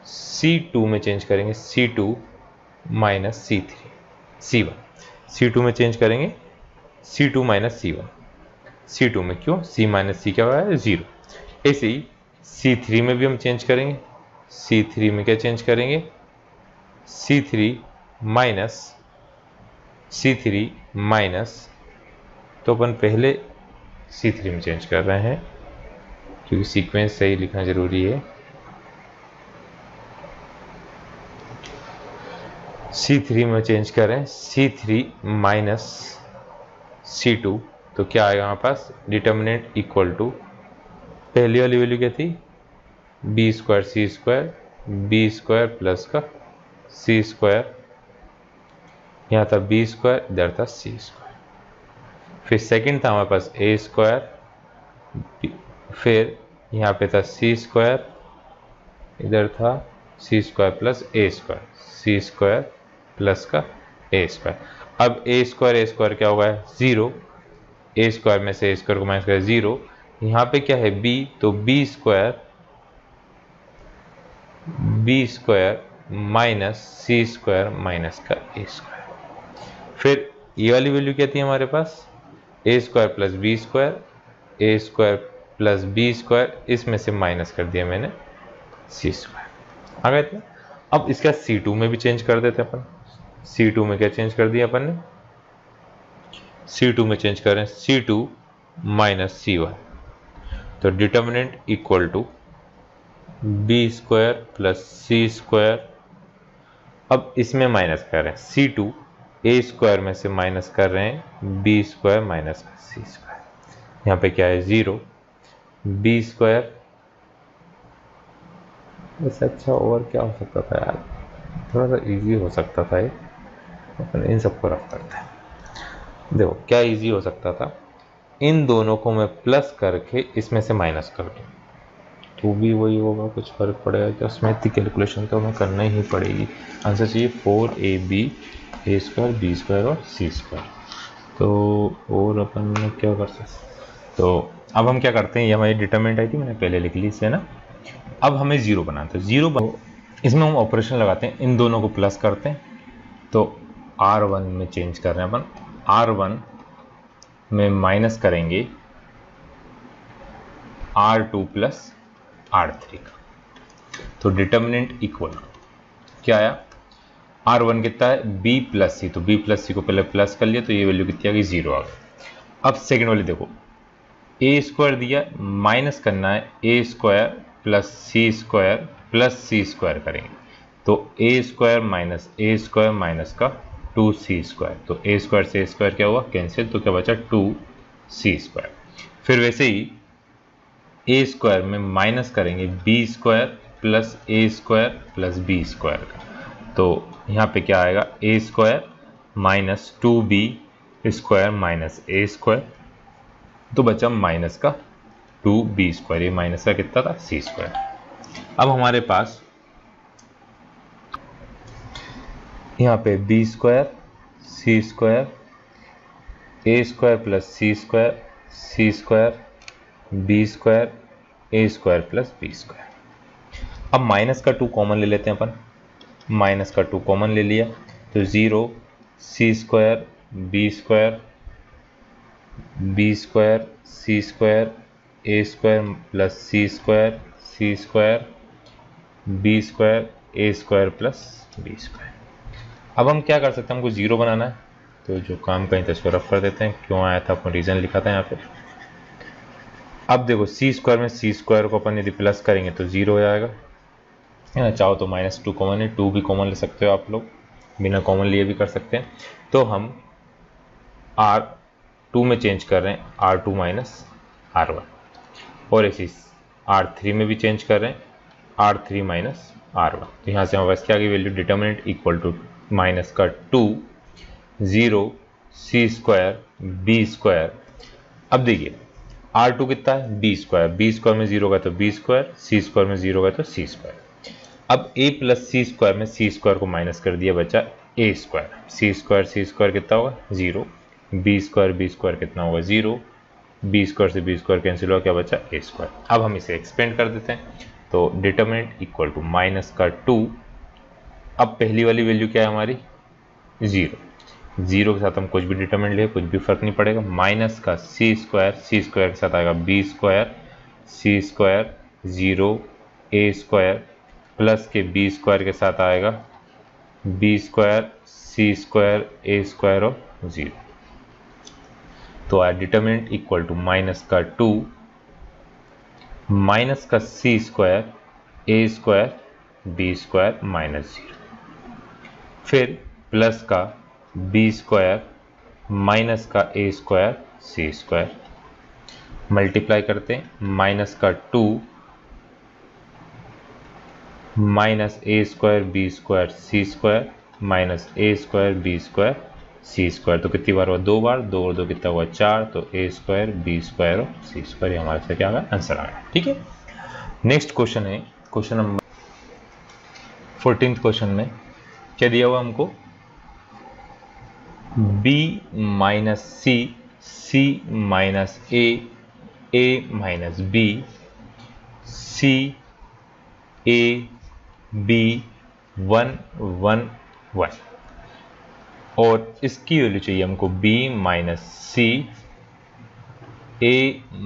C2 में चेंज करेंगे, C2 minus C3 C1, C2 में चेंज करेंगे C2 माइनस C1, C2 में क्यों, C माइनस C क्या हुआ है 0। ऐसे ही C3 में भी हम चेंज करेंगे, C3 में क्या चेंज करेंगे, C3 माइनस, तो अपन पहले C3 में चेंज कर रहे हैं क्योंकि सीक्वेंस सही लिखना जरूरी है। C3 में चेंज करें, C3 माइनस C2, तो क्या आएगा हमारे पास, डिटर्मिनेंट इक्वल टू पहली वाली वैल्यू क्या थी, बी स्क्वायर सी स्क्वायर बी स्क्वायर प्लस का सी स्क्वायर, यहाँ था बी स्क्वायर, इधर था सी स्क्वायर। फिर सेकंड था हमारे पास ए स्क्वायर, फिर यहाँ पे था सी स्क्वायर, इधर था सी square plus A square, C square plus का ए स्क्वायर। अब ए स्क्वायर क्या होगा, 0, ए स्क्वायर में से ए स्क्वायर को माइनस करें 0, यहाँ पे क्या है बी, तो बी स्क्वायर माइनस सी स्क्वायर माइनस का ए स्क्वायर। फिर ये वाली वैल्यू क्या थी हमारे पास, ए स्क्वायर प्लस बी स्क्वायर, ए स्क्वायर प्लस बी स्क्वायर, इसमें से माइनस कर दिया मैंने सी स्क्वायर, आ गए थे। अब इसका C2 में भी चेंज कर देते अपन, C2 में क्या चेंज कर दिया अपन ने, C2 में चेंज करें C2 माइनस C1, तो determinant equal to B square plus C square. अब इसमें माइनस कर रहे हैं C2, ए स्क्वायर में से माइनस कर रहे हैं बी स्क्वायर माइनस सी स्क्वायर, यहाँ पे क्या है 0, बी स्क्वायर, इससे अच्छा और क्या हो सकता था यार, थोड़ा सा इजी हो सकता था ये, अपन इन सबको रफ करते हैं। देखो क्या इजी हो सकता था, इन दोनों को मैं प्लस करके इसमें से माइनस कर दूँ तो भी वही होगा, कुछ फर्क पड़ेगा क्या उसमें, इतनी कैलकुलेशन तो हमें करना ही पड़ेगी। आंसर चाहिए 4ab ए स्क्वायर बी स्क्वायर और सी स्क्वायर। तो और अपन क्या कर सकते, तो अब हम क्या करते हैं, ये हमारी डिटरमिनेंट आई थी, मैंने पहले लिख ली इसे ना। अब हमें 0 बनाते हैं, 0 इसमें हम ऑपरेशन लगाते हैं, इन दोनों को प्लस करते हैं, तो R1 में चेंज कर रहे हैं अपन, R1 में माइनस करेंगे R2 प्लस R3 का, तो डिटर्मिनेंट इक्वल क्या आया, R1 कितना है B प्लस सी, तो B प्लस सी को पहले प्लस कर लिया तो ये वैल्यू कितनी आ गई 0 आ गई। अब सेकेंड वाली देखो, ए स्क्वायर दिया, माइनस करना है ए स्क्वायर प्लस सी स्क्वायर करेंगे, तो ए स्क्वायर माइनस का 2c स्क्वायर, तो ए स्क्वायर से ए स्क्वायर क्या हुआ कैंसिल, तो क्या बचा 2c स्क्वायर। फिर वैसे ही ए स्क्वायर में माइनस करेंगे B square plus A square plus B square का, तो यहाँ पे क्या आएगा A square minus 2b square minus A square, तो बचा माइनस का 2b स्क्वायर, ये माइनस का कितना था c स्क्वायर। अब हमारे पास यहाँ पे b square c square a square plus c square b square a square plus b square. अब माइनस का 2 कॉमन ले लेते हैं अपन, माइनस का 2 कॉमन ले लिया तो 0 c square b square c square a square plus c square b square a square plus b square. अब हम क्या कर सकते हैं, हमको 0 बनाना है, तो जो काम कहीं तो इसको रफ कर देते हैं, क्यों आया था अपन रीजन लिखा था यहाँ पे। अब देखो c स्क्वायर में c स्क्वायर को अपन यदि प्लस करेंगे तो 0 हो जाएगा, चाहो तो -2 कॉमन है, 2 भी कॉमन ले सकते हो आप लोग, बिना कॉमन लिए भी कर सकते हैं। तो हम R2 में चेंज कर रहे हैं R2 माइनस R1, और इसी R3 में भी चेंज कर रहे हैं R3 माइनस R1, तो यहाँ से हमारे पास क्या आ गई value, determinant equal to minus का 2 0 c स्क्वायर b स्क्वायर। अब देखिए R2 कितना है b स्क्वायर में 0 का तो b स्क्वायर, c स्क्वायर में 0 का तो c स्क्वायर। अब a प्लस c स्क्वायर में c स्क्वायर को माइनस कर दिया, बचा a स्क्वायर, c स्क्वायर कितना होगा 0, b स्क्वायर कितना होगा 0, b स्क्वायर से b स्क्वायर कैंसिल हुआ, क्या बचा a स्क्वायर। अब हम इसे एक्सपेंड कर देते हैं, तो डिटर्मिनेंट इक्वल टू माइनस का 2, अब पहली वाली वैल्यू क्या है हमारी 0 के साथ हम कुछ भी डिटर्मिनेंट ले, कुछ भी फर्क नहीं पड़ेगा, माइनस का c स्क्वायर के साथ आएगा b square c square 0 a square plus के b स्क्वायर के साथ आएगा b square c square a square और 0, तो आया डिटर्मिनेंट इक्वल टू माइनस का 2 माइनस का c square a square b square minus 0, फिर प्लस का b स्क्वायर माइनस का a square c square, multiply करते हैं माइनस का 2 minus a square b square c square minus a square b square c square, तो कितनी बार हुआ 2 बार, 2 और 2 कितना हुआ 4, तो a स्क्वायर b स्क्वायर और c स्क्वायर, हमारे से क्या आ गया आंसर आ गया। ठीक है, नेक्स्ट क्वेश्चन है क्वेश्चन नंबर 14th क्वेश्चन में क्या दिया हुआ हमको, b minus c minus a minus b c a b 1 1 1, और इसकी वैल्यू चाहिए हमको b minus c a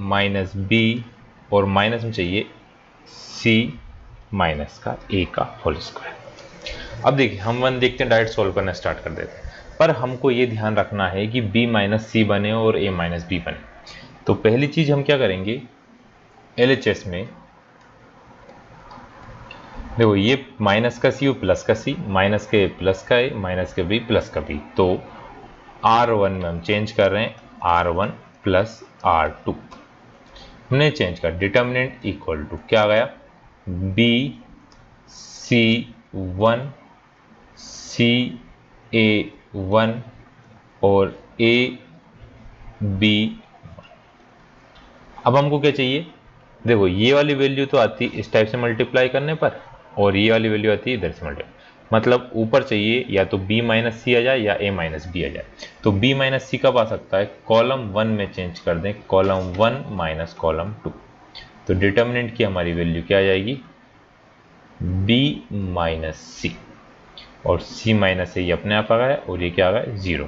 minus b, और माइनस में चाहिए c माइनस का a का होल स्क्वायर। अब देखिए हम 1 देखते हैं, डायरेक्ट सॉल्व करना स्टार्ट कर देते हैं, पर हमको ये ध्यान रखना है कि b माइनस c बने और a माइनस b बने। तो पहली चीज हम क्या करेंगे, LHS में देखो ये माइनस का c और प्लस का c, माइनस के प्लस का a माइनस के b प्लस का b, तो R1 में हम चेंज कर रहे हैं R1 प्लस R2, हमने चेंज कर, डिटर्मिनेंट इक्वल टू क्या आ गया b c1 c a1 और a b। अब हमको क्या चाहिए, देखो ये वाली वैल्यू तो आती इस टाइप से मल्टीप्लाई करने पर, और ये वाली वैल्यू आती है इधर से मल्टीप्लाई, मतलब ऊपर चाहिए या तो b माइनस सी आ जाए या a माइनस बी आ जाए। तो b माइनस सी कब आ सकता है, कॉलम 1 में चेंज कर दें, कॉलम 1 माइनस कॉलम 2, तो डिटर्मिनेंट की हमारी वैल्यू क्या आ जाएगी b माइनस सी, और c माइनस से ये अपने आप आ गया और ये क्या आ गया 0।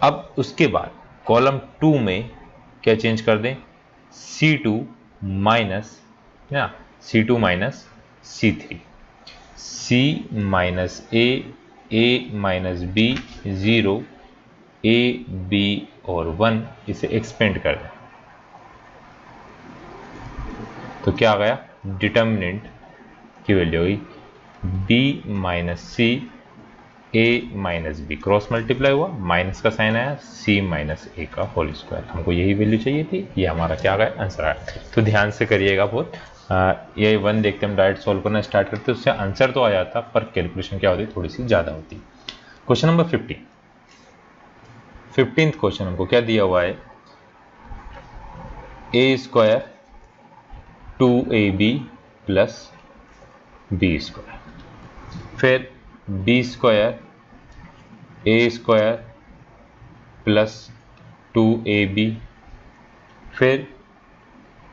अब उसके बाद कॉलम 2 में क्या चेंज कर दें, c2 minus C2 minus C3, C minus A minus B 0, A B और 1 इसे एक्सपेंड कर दें तो क्या आ गया, डिटर्मिनेंट की वैल्यू हुई B minus C A minus B, cross multiply हुआ, माइनस का साइन आया, C माइनस A का होल स्क्वायर। हमको यही वैल्यू चाहिए थी, ये हमारा क्या आ गया, आंसर आया। तो ध्यान से करिएगा बहुत, ये 1 देखते हम डायरेक्ट सॉल्व करना स्टार्ट करते उससे आंसर तो आ जाता पर कैलकुलेशन क्या होती, थोड़ी सी ज़्यादा होती। क्वेश्चन नंबर 15th क्वेश्चन हमको क्या दिया हुआ है, A square 2AB plus B square, फिर B square A square plus 2AB, फिर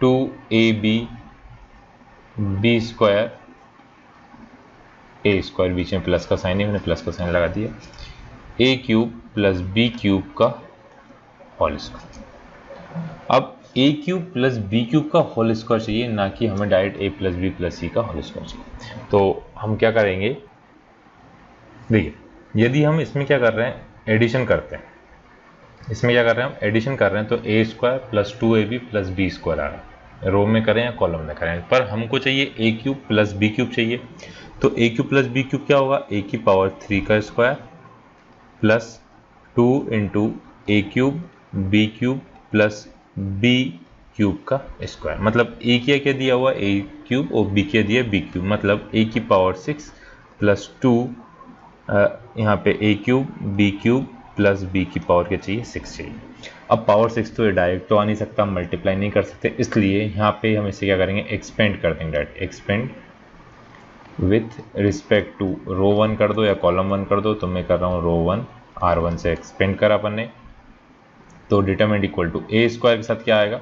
2AB B square A square, बीच में प्लस का साइन है, मैंने प्लस का साइन लगा दिया, A cube plus B cube का होल स्क्वायर। अब A cube plus B cube का होल स्क्वायर चाहिए, ना कि हमें direct A plus B plus C का होल स्क्वायर चाहिए। तो हम क्या करेंगे, देखिए यदि हम इसमें क्या कर रहे हैं, एडिशन करते हैं, इसमें क्या कर रहे हैं हम, एडिशन कर रहे हैं, तो A square plus 2AB plus B square आ रहा है, रो में करें या कॉलम में करें, पर हमको चाहिए A cube plus B cube चाहिए। तो A cube plus B cube क्या होगा, A की पावर 3 का square plus 2 into A cube B cube plus B cube का स्क्वायर, मतलब A किया क्या दिया हुआ, A क्यूब, और B किया दिया B क्यूब, मतलब A की पावर 6 प्लस 2, यहाँ पे A cube B cube plus B की पावर क्या चाहिए, 6 चाहिए। अब पावर 6 तो ये डायरेक्ट तो आ नहीं सकता, मल्टीप्लाई नहीं कर सकते, इसलिए यहाँ पे हम इसे क्या करेंगे, एक्सपेंड कर देंगे direct, expand with respect to row 1 कर दो या कॉलम 1 कर दो, तो मैं कर रहा हूँ रो 1, R1 से एक्सपेंड करा अपन ने, तो determinant equal to A square के साथ क्या आएगा,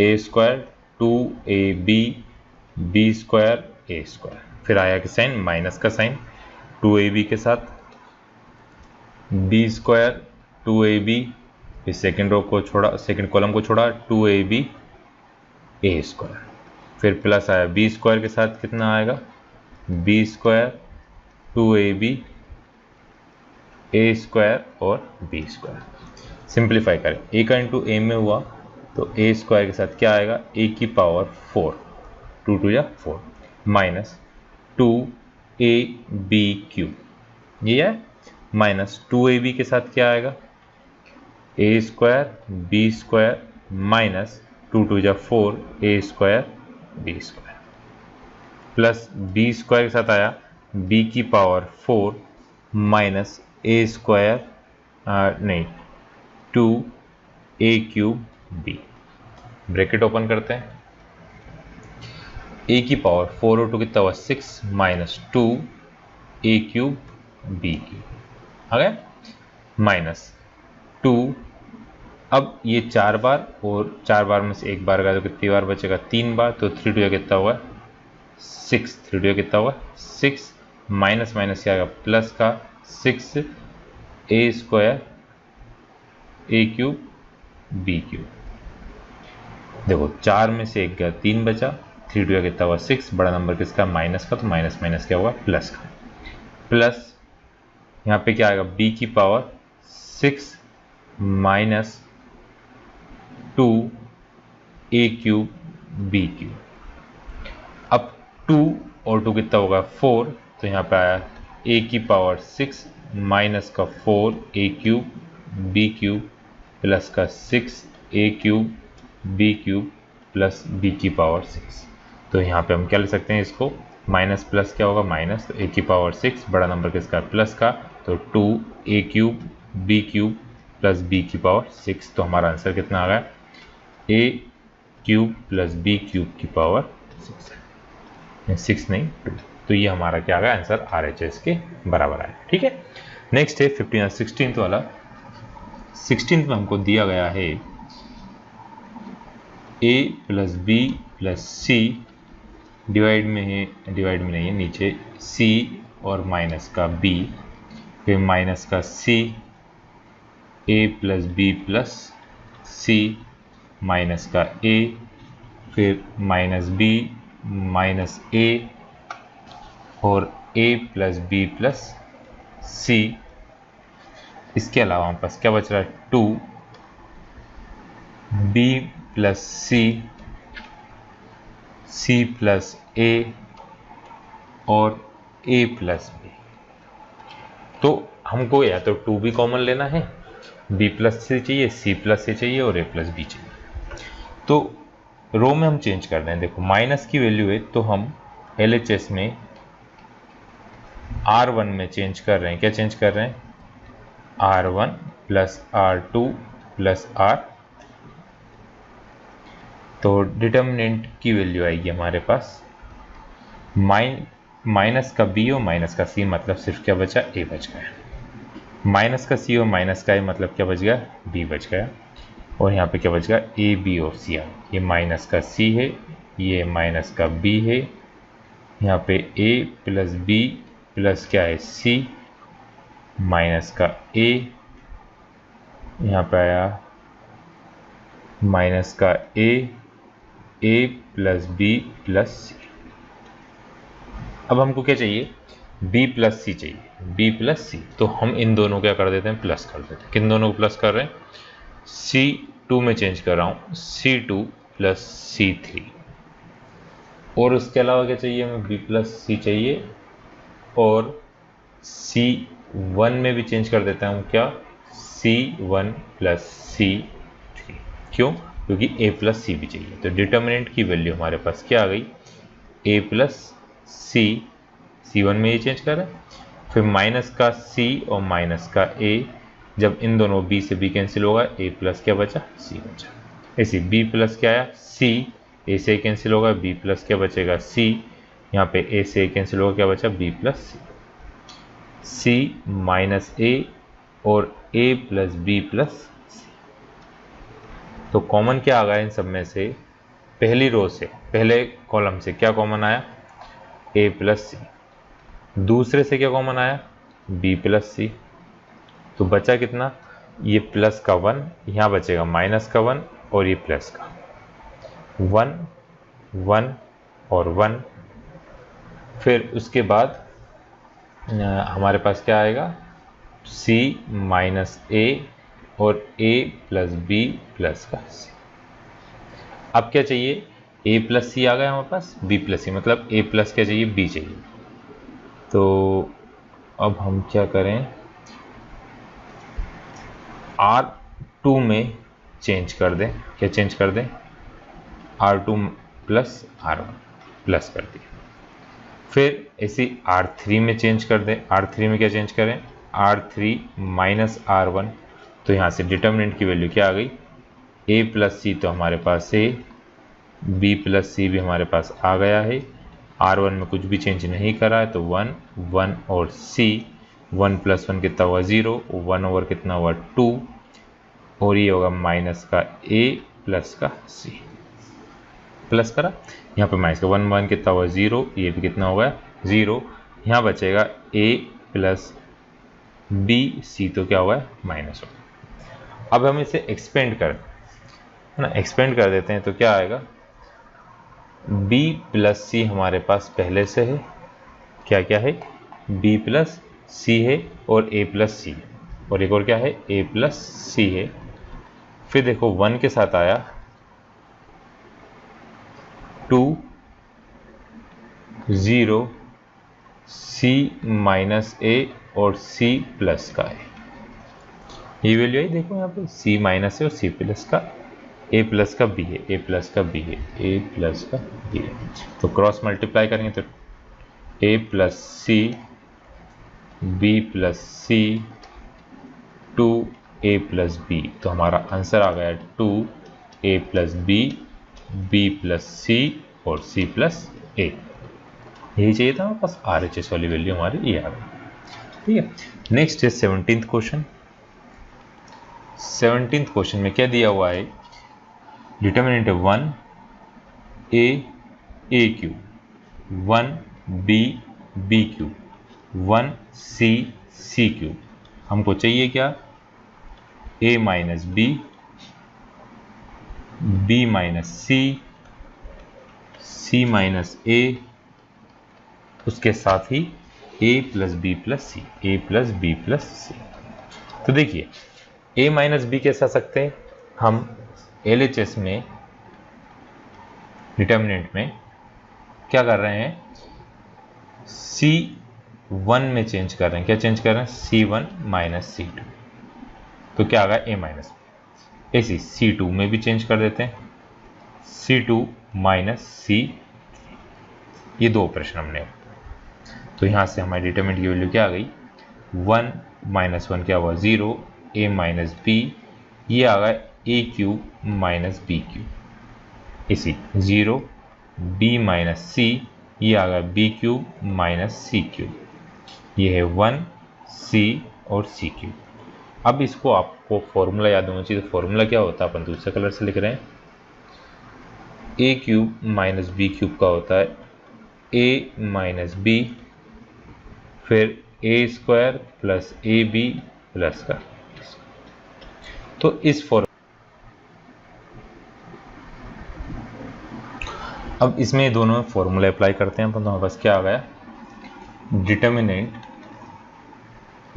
A square 2AB B square A square, फिर आया कि साइन, माइनस का साइन, 2AB के साथ B स्क्वायर 2AB, फिर सेकेंड रो को छोड़ा, सेकेंड कॉलम को छोड़ा, 2AB A स्क्वायर, फिर प्लस आया B स्क्वायर के साथ कितना आएगा, B square 2AB A square और B स्क्वायर। सिंप्लीफाई करें, A का इंटू A में हुआ तो A स्क्वायर के साथ क्या आएगा, A की पावर 4, 2 2 या 4, माइनस 2AB क्यूब, ये है, माइनस 2AB के साथ क्या आएगा, A square B square minus 2 2 या 4 A square B square, plus B square के साथ आया B की पावर 4 माइनस A स्क्वायर, नहीं 2A cube B, bracket open करते हैं, A की पावर 4 और 2 कितना हुआ, 6 minus 2A cube B cube आ गया, माइनस 2, अब ये 4 बार और 4 बार में से एक बार का तो कितनी बार बचेगा, 3 बार, तो 3 2 कितना हुआ, 6, 3 2 कितना हुआ, 6, माइनस माइनस क्या आएगा, प्लस का 6 A square A cube B cube, देखो 4 में से एक गया, 3 बचा, 3 2 कितना हुआ, 6, बड़ा नंबर किसका, माइनस का, तो माइनस माइनस क्या हुआ, प्लस का, प्लस यहाँ पे क्या आएगा, B की power 6 minus 2A cube B cube, अब 2 और 2 कितना होगा, 4, तो यहाँ पे आया A की पावर 6 माइनस का 4A cube B cube plus का 6A cube B cube plus B की पावर 6, तो यहाँ पे हम क्या ले सकते हैं इसको, माइनस प्लस क्या होगा, माइनस, तो A की पावर 6, बड़ा नंबर किसका, प्लस का, तो 2A cube B cube plus B की पावर 6, तो हमारा आंसर कितना आ गया, A cube plus B cube की पावर 6, 6 नहीं 2, तो ये हमारा क्या आ गया, आंसर RHS के बराबर आया। ठीक है, नेक्स्ट है 16th वाला। 16th में हमको दिया गया है A plus B plus C, divide में है, डिवाइड में नहीं है, नीचे C और माइनस का B, फिर माइनस का C, A plus B plus C minus का A, फिर माइनस B माइनस A और a प्लस बी प्लस सी। इसके अलावा हमारे पास क्या बच रहा है, 2 b प्लस सी प्लस a और a प्लस बी। तो हमको या तो 2 भी कॉमन लेना है, b प्लस सी चाहिए, c प्लस ए चाहिए और a प्लस बी चाहिए। तो रो में हम चेंज कर दें। देखो माइनस की वैल्यू है तो हम LHS में R1 में चेंज कर रहे हैं। क्या चेंज कर रहे हैं, R1 plus R2 plus R। तो डिटर्मिनेंट की वैल्यू आएगी हमारे पास माइनस का b और माइनस का c, मतलब सिर्फ क्या बचा, a बच गया। माइनस का c और माइनस का a मतलब क्या बच गया, b बच गया। और यहाँ पे क्या बच गया, a b और c। ये माइनस का c है, ये माइनस का b है। यहाँ पे a प्लस b प्लस क्या है c माइनस का a, यहाँ पे आया माइनस का a plus b plus c। अब हमको क्या चाहिए, b प्लस सी चाहिए, b प्लस सी। तो हम इन दोनों क्या कर देते हैं, प्लस कर देते हैं। किन दोनों को प्लस कर रहे हैं, C2 में चेंज कर रहा हूँ, C2 प्लस C3। और उसके अलावा क्या चाहिए हमें, b प्लस सी चाहिए। और C1 में भी चेंज कर देता हूँ, क्या, C1 प्लस C3। क्यों, क्योंकि a प्लस सी भी चाहिए। तो डिटर्मिनेंट की वैल्यू हमारे पास क्या आ गई, a प्लस सी, C1 में ये चेंज कर रहा है। फिर माइनस का c और माइनस का a, जब इन दोनों b से b कैंसिल होगा, a प्लस क्या बचा, c बचा। ऐसे b प्लस क्या आया, c, a से कैंसिल होगा, b प्लस क्या बचेगा, c। यहाँ पे a से कैंसिल होगा, क्या बचा, b plus c minus a और a plus b plus c। तो कॉमन क्या आ गया इन सब में से, पहली रो से, पहले कॉलम से क्या कॉमन आया, a प्लस सी। दूसरे से क्या कॉमन आया, b प्लस सी। तो बचा कितना, ये प्लस का 1, यहाँ बचेगा माइनस का 1 और ये प्लस का 1, 1 और 1। फिर उसके बाद हमारे पास क्या आएगा, c माइनस a और a प्लस b प्लस का c। अब क्या चाहिए, a प्लस सी आ गया हमारे पास, b प्लस सी, मतलब a प्लस क्या चाहिए, b चाहिए। तो अब हम क्या करें, R2 में चेंज कर दें। क्या चेंज कर दें, R2 प्लस R1 प्लस कर दिया। फिर ऐसे R3 में चेंज कर दें। R3 में क्या चेंज करें, R3 माइनस R1। तो यहाँ से डिटर्मिनेंट की वैल्यू क्या आ गई, a प्लस सी, तो हमारे पास a, b प्लस सी भी हमारे पास आ गया है। R1 में कुछ भी चेंज नहीं करा है, तो 1, 1 और c। 1 प्लस 1 कितना हुआ, 0, 1 ओवर कितना हुआ, 2, और ये होगा माइनस का a प्लस का c। प्लस करा, यहाँ पे माइनस का 1, 1 कितना हुआ, 0, ये भी कितना होगा, 0। यहाँ बचेगा a प्लस b c, तो क्या हुआ है, माइनस होगा। अब हम इसे एक्सपेंड कर, है ना, एक्सपेंड कर देते हैं। तो क्या आएगा, b प्लस सी हमारे पास पहले से है, क्या क्या है, b प्लस सी है और a प्लस सी, और एक और क्या है, a प्लस सी है। फिर देखो 1 के साथ आया 2, 0, c माइनस a और c प्लस का है। ये वैल्यू आई, देखो यहाँ पे c माइनस है और c प्लस का, a प्लस का b है, a प्लस का b है, a प्लस का b है। तो क्रॉस मल्टीप्लाई करेंगे तो a plus C, b plus C, 2a plus B. तो हमारा आंसर आ गया 2a plus B, b plus C और c प्लस a। यही चाहिए था हमारे पास, RHS वाली वैल्यू हमारी ये आ गई। ठीक है, नेक्स्ट है 17th क्वेश्चन। 17th क्वेश्चन में क्या दिया हुआ है, डिटर्मिनेंट है 1a a cube, 1b b cube, 1c c cube. हमको चाहिए क्या, a minus B, b minus C, c minus a उसके साथ ही a plus B plus C, A plus B plus C. तो देखिए a माइनस बी कैसे आ सकते हैं, हम LHS में डिटर्मिनेंट में क्या कर रहे हैं, C1 में चेंज कर रहे हैं। क्या चेंज कर रहे हैं, C1 माइनस C2, तो क्या आ गया a माइनस बी। ऐसी C2 में भी चेंज कर देते हैं, C2 माइनस C, ये दो ऑपरेशन हमने। तो यहाँ से हमारी डिटरमिनेंट की वैल्यू क्या आ गई, 1 माइनस 1 क्या हुआ 0, a माइनस बी, ये आ गया a cube minus B cube, इसी 0 b माइनस सी, ये आ गया b cube minus C cube, ये है 1 c और c क्यूब। अब इसको आपको फॉर्मूला याद होना चाहिए। तो फॉर्मूला क्या होता है, अपन दूसरे कलर से लिख रहे हैं, a cube minus B cube का होता है a माइनस बी, फिर a square plus A B plus का। तो इस अब इसमें दोनों में फॉर्मूला अप्लाई करते हैं अपन, तो हमारे पास क्या आ गया, डिटर्मिनेंट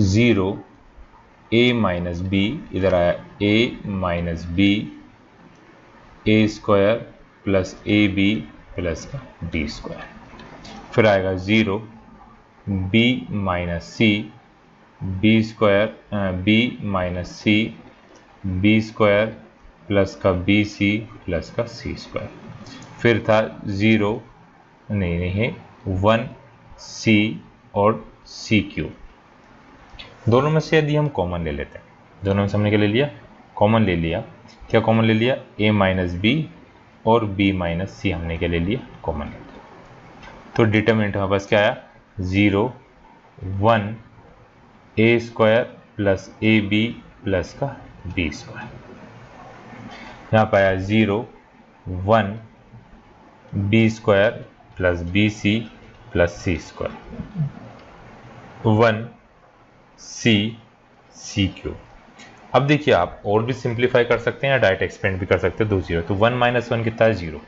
0 a माइनस बी, इधर आया a minus B, A square plus A B plus का डी स्क्वायर, फिर आएगा 0 b minus C, B square b minus C, B square plus का बी सी प्लस का सी स्क्वायर, फिर था 0 नहीं है 1 सी और सी क्यूब। दोनों में से यदि हम कॉमन ले लेते हैं, दोनों में से हमने क्या ले लिया, कॉमन ले लिया। क्या कॉमन ले लिया, a माइनस बी और b माइनस सी हमने क्या ले लिया, कॉमन ले लिया। तो डिटरमिनेंट हमारे पास क्या आया, 0 1 a square plus A B plus का बी स्क्वायर, यहाँ पर आया 0 1 B square plus B C plus C square, 1 C cube. अब देखिए आप और भी सिंप्लीफाई कर सकते हैं या डायरेक्ट एक्सपेंड भी कर सकते हैं, 2 0, तो 1 माइनस 1 कितना है 0।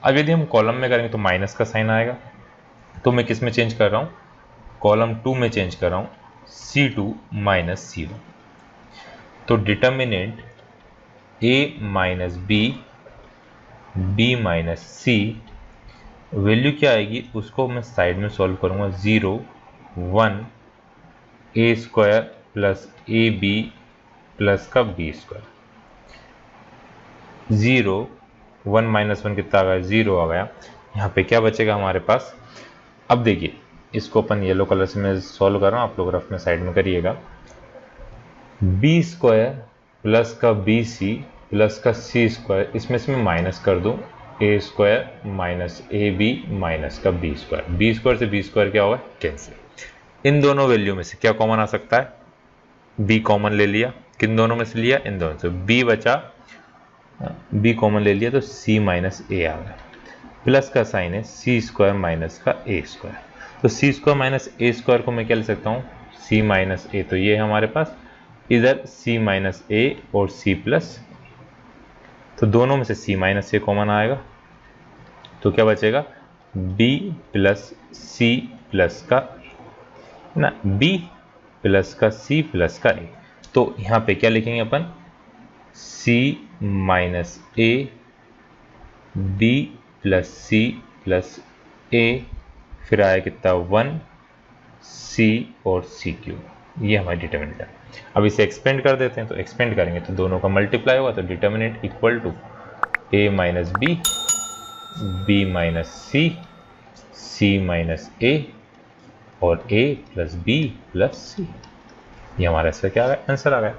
अब यदि हम कॉलम में करेंगे तो माइनस का साइन आएगा, तो मैं किस में चेंज कर रहा हूँ, कॉलम 2 में चेंज कर रहा हूँ, C2 माइनस C1। तो determinant a minus B, b minus C, value क्या आएगी उसको मैं साइड में सॉल्व करूंगा, 0 1 a square plus A B plus का बी स्क्वायर, 0 1 माइनस 1 कितना आ गया, 0 आ गया। यहाँ पे क्या बचेगा हमारे पास, अब देखिए इसको अपन येलो कलर से मैं सॉल्व कर रहा हूँ, आप लोग रफ में साइड में करिएगा, बी स्क्वायर प्लस का बी सी प्लस का सी स्क्वायर, इसमें से मैं माइनस कर दूँ, A square minus A B minus का बी स्क्वायर, बी स्क्वायर से बी स्क्वायर क्या होगा, कैंसिल। इन दोनों वैल्यू में से क्या कॉमन आ सकता है, बी कॉमन ले लिया, किन दोनों में से लिया, इन दोनों से, बी बचा, बी कॉमन ले लिया तो सी माइनस ए आ गया, प्लस का साइन है सी स्क्वायर माइनस का ए स्क्वायर, तो सी स्क्वायर माइनस ए स्क्वायर को मैं क्या ले सकता हूँ, सी माइनस ए, तो ये है हमारे पास, इधर सी माइनस ए और सी प्लस, तो दोनों में से सी माइनस ए कॉमन आएगा, तो क्या बचेगा, बी प्लस सी प्लस का ना, बी प्लस का सी प्लस का ए। तो यहाँ पे क्या लिखेंगे अपन, सी minus A, B plus C plus ए, फिर आया कितना 1 सी और सी क्यूब, ये हमारी डिटर्मिनेंट है। अब इसे एक्सपेंड कर देते हैं, तो एक्सपेंड करेंगे तो दोनों का मल्टीप्लाई होगा, तो determinant equal to a minus B, B minus C, C minus A और a plus B plus C, ये हमारा इसका क्या आ गया, आंसर आ गया।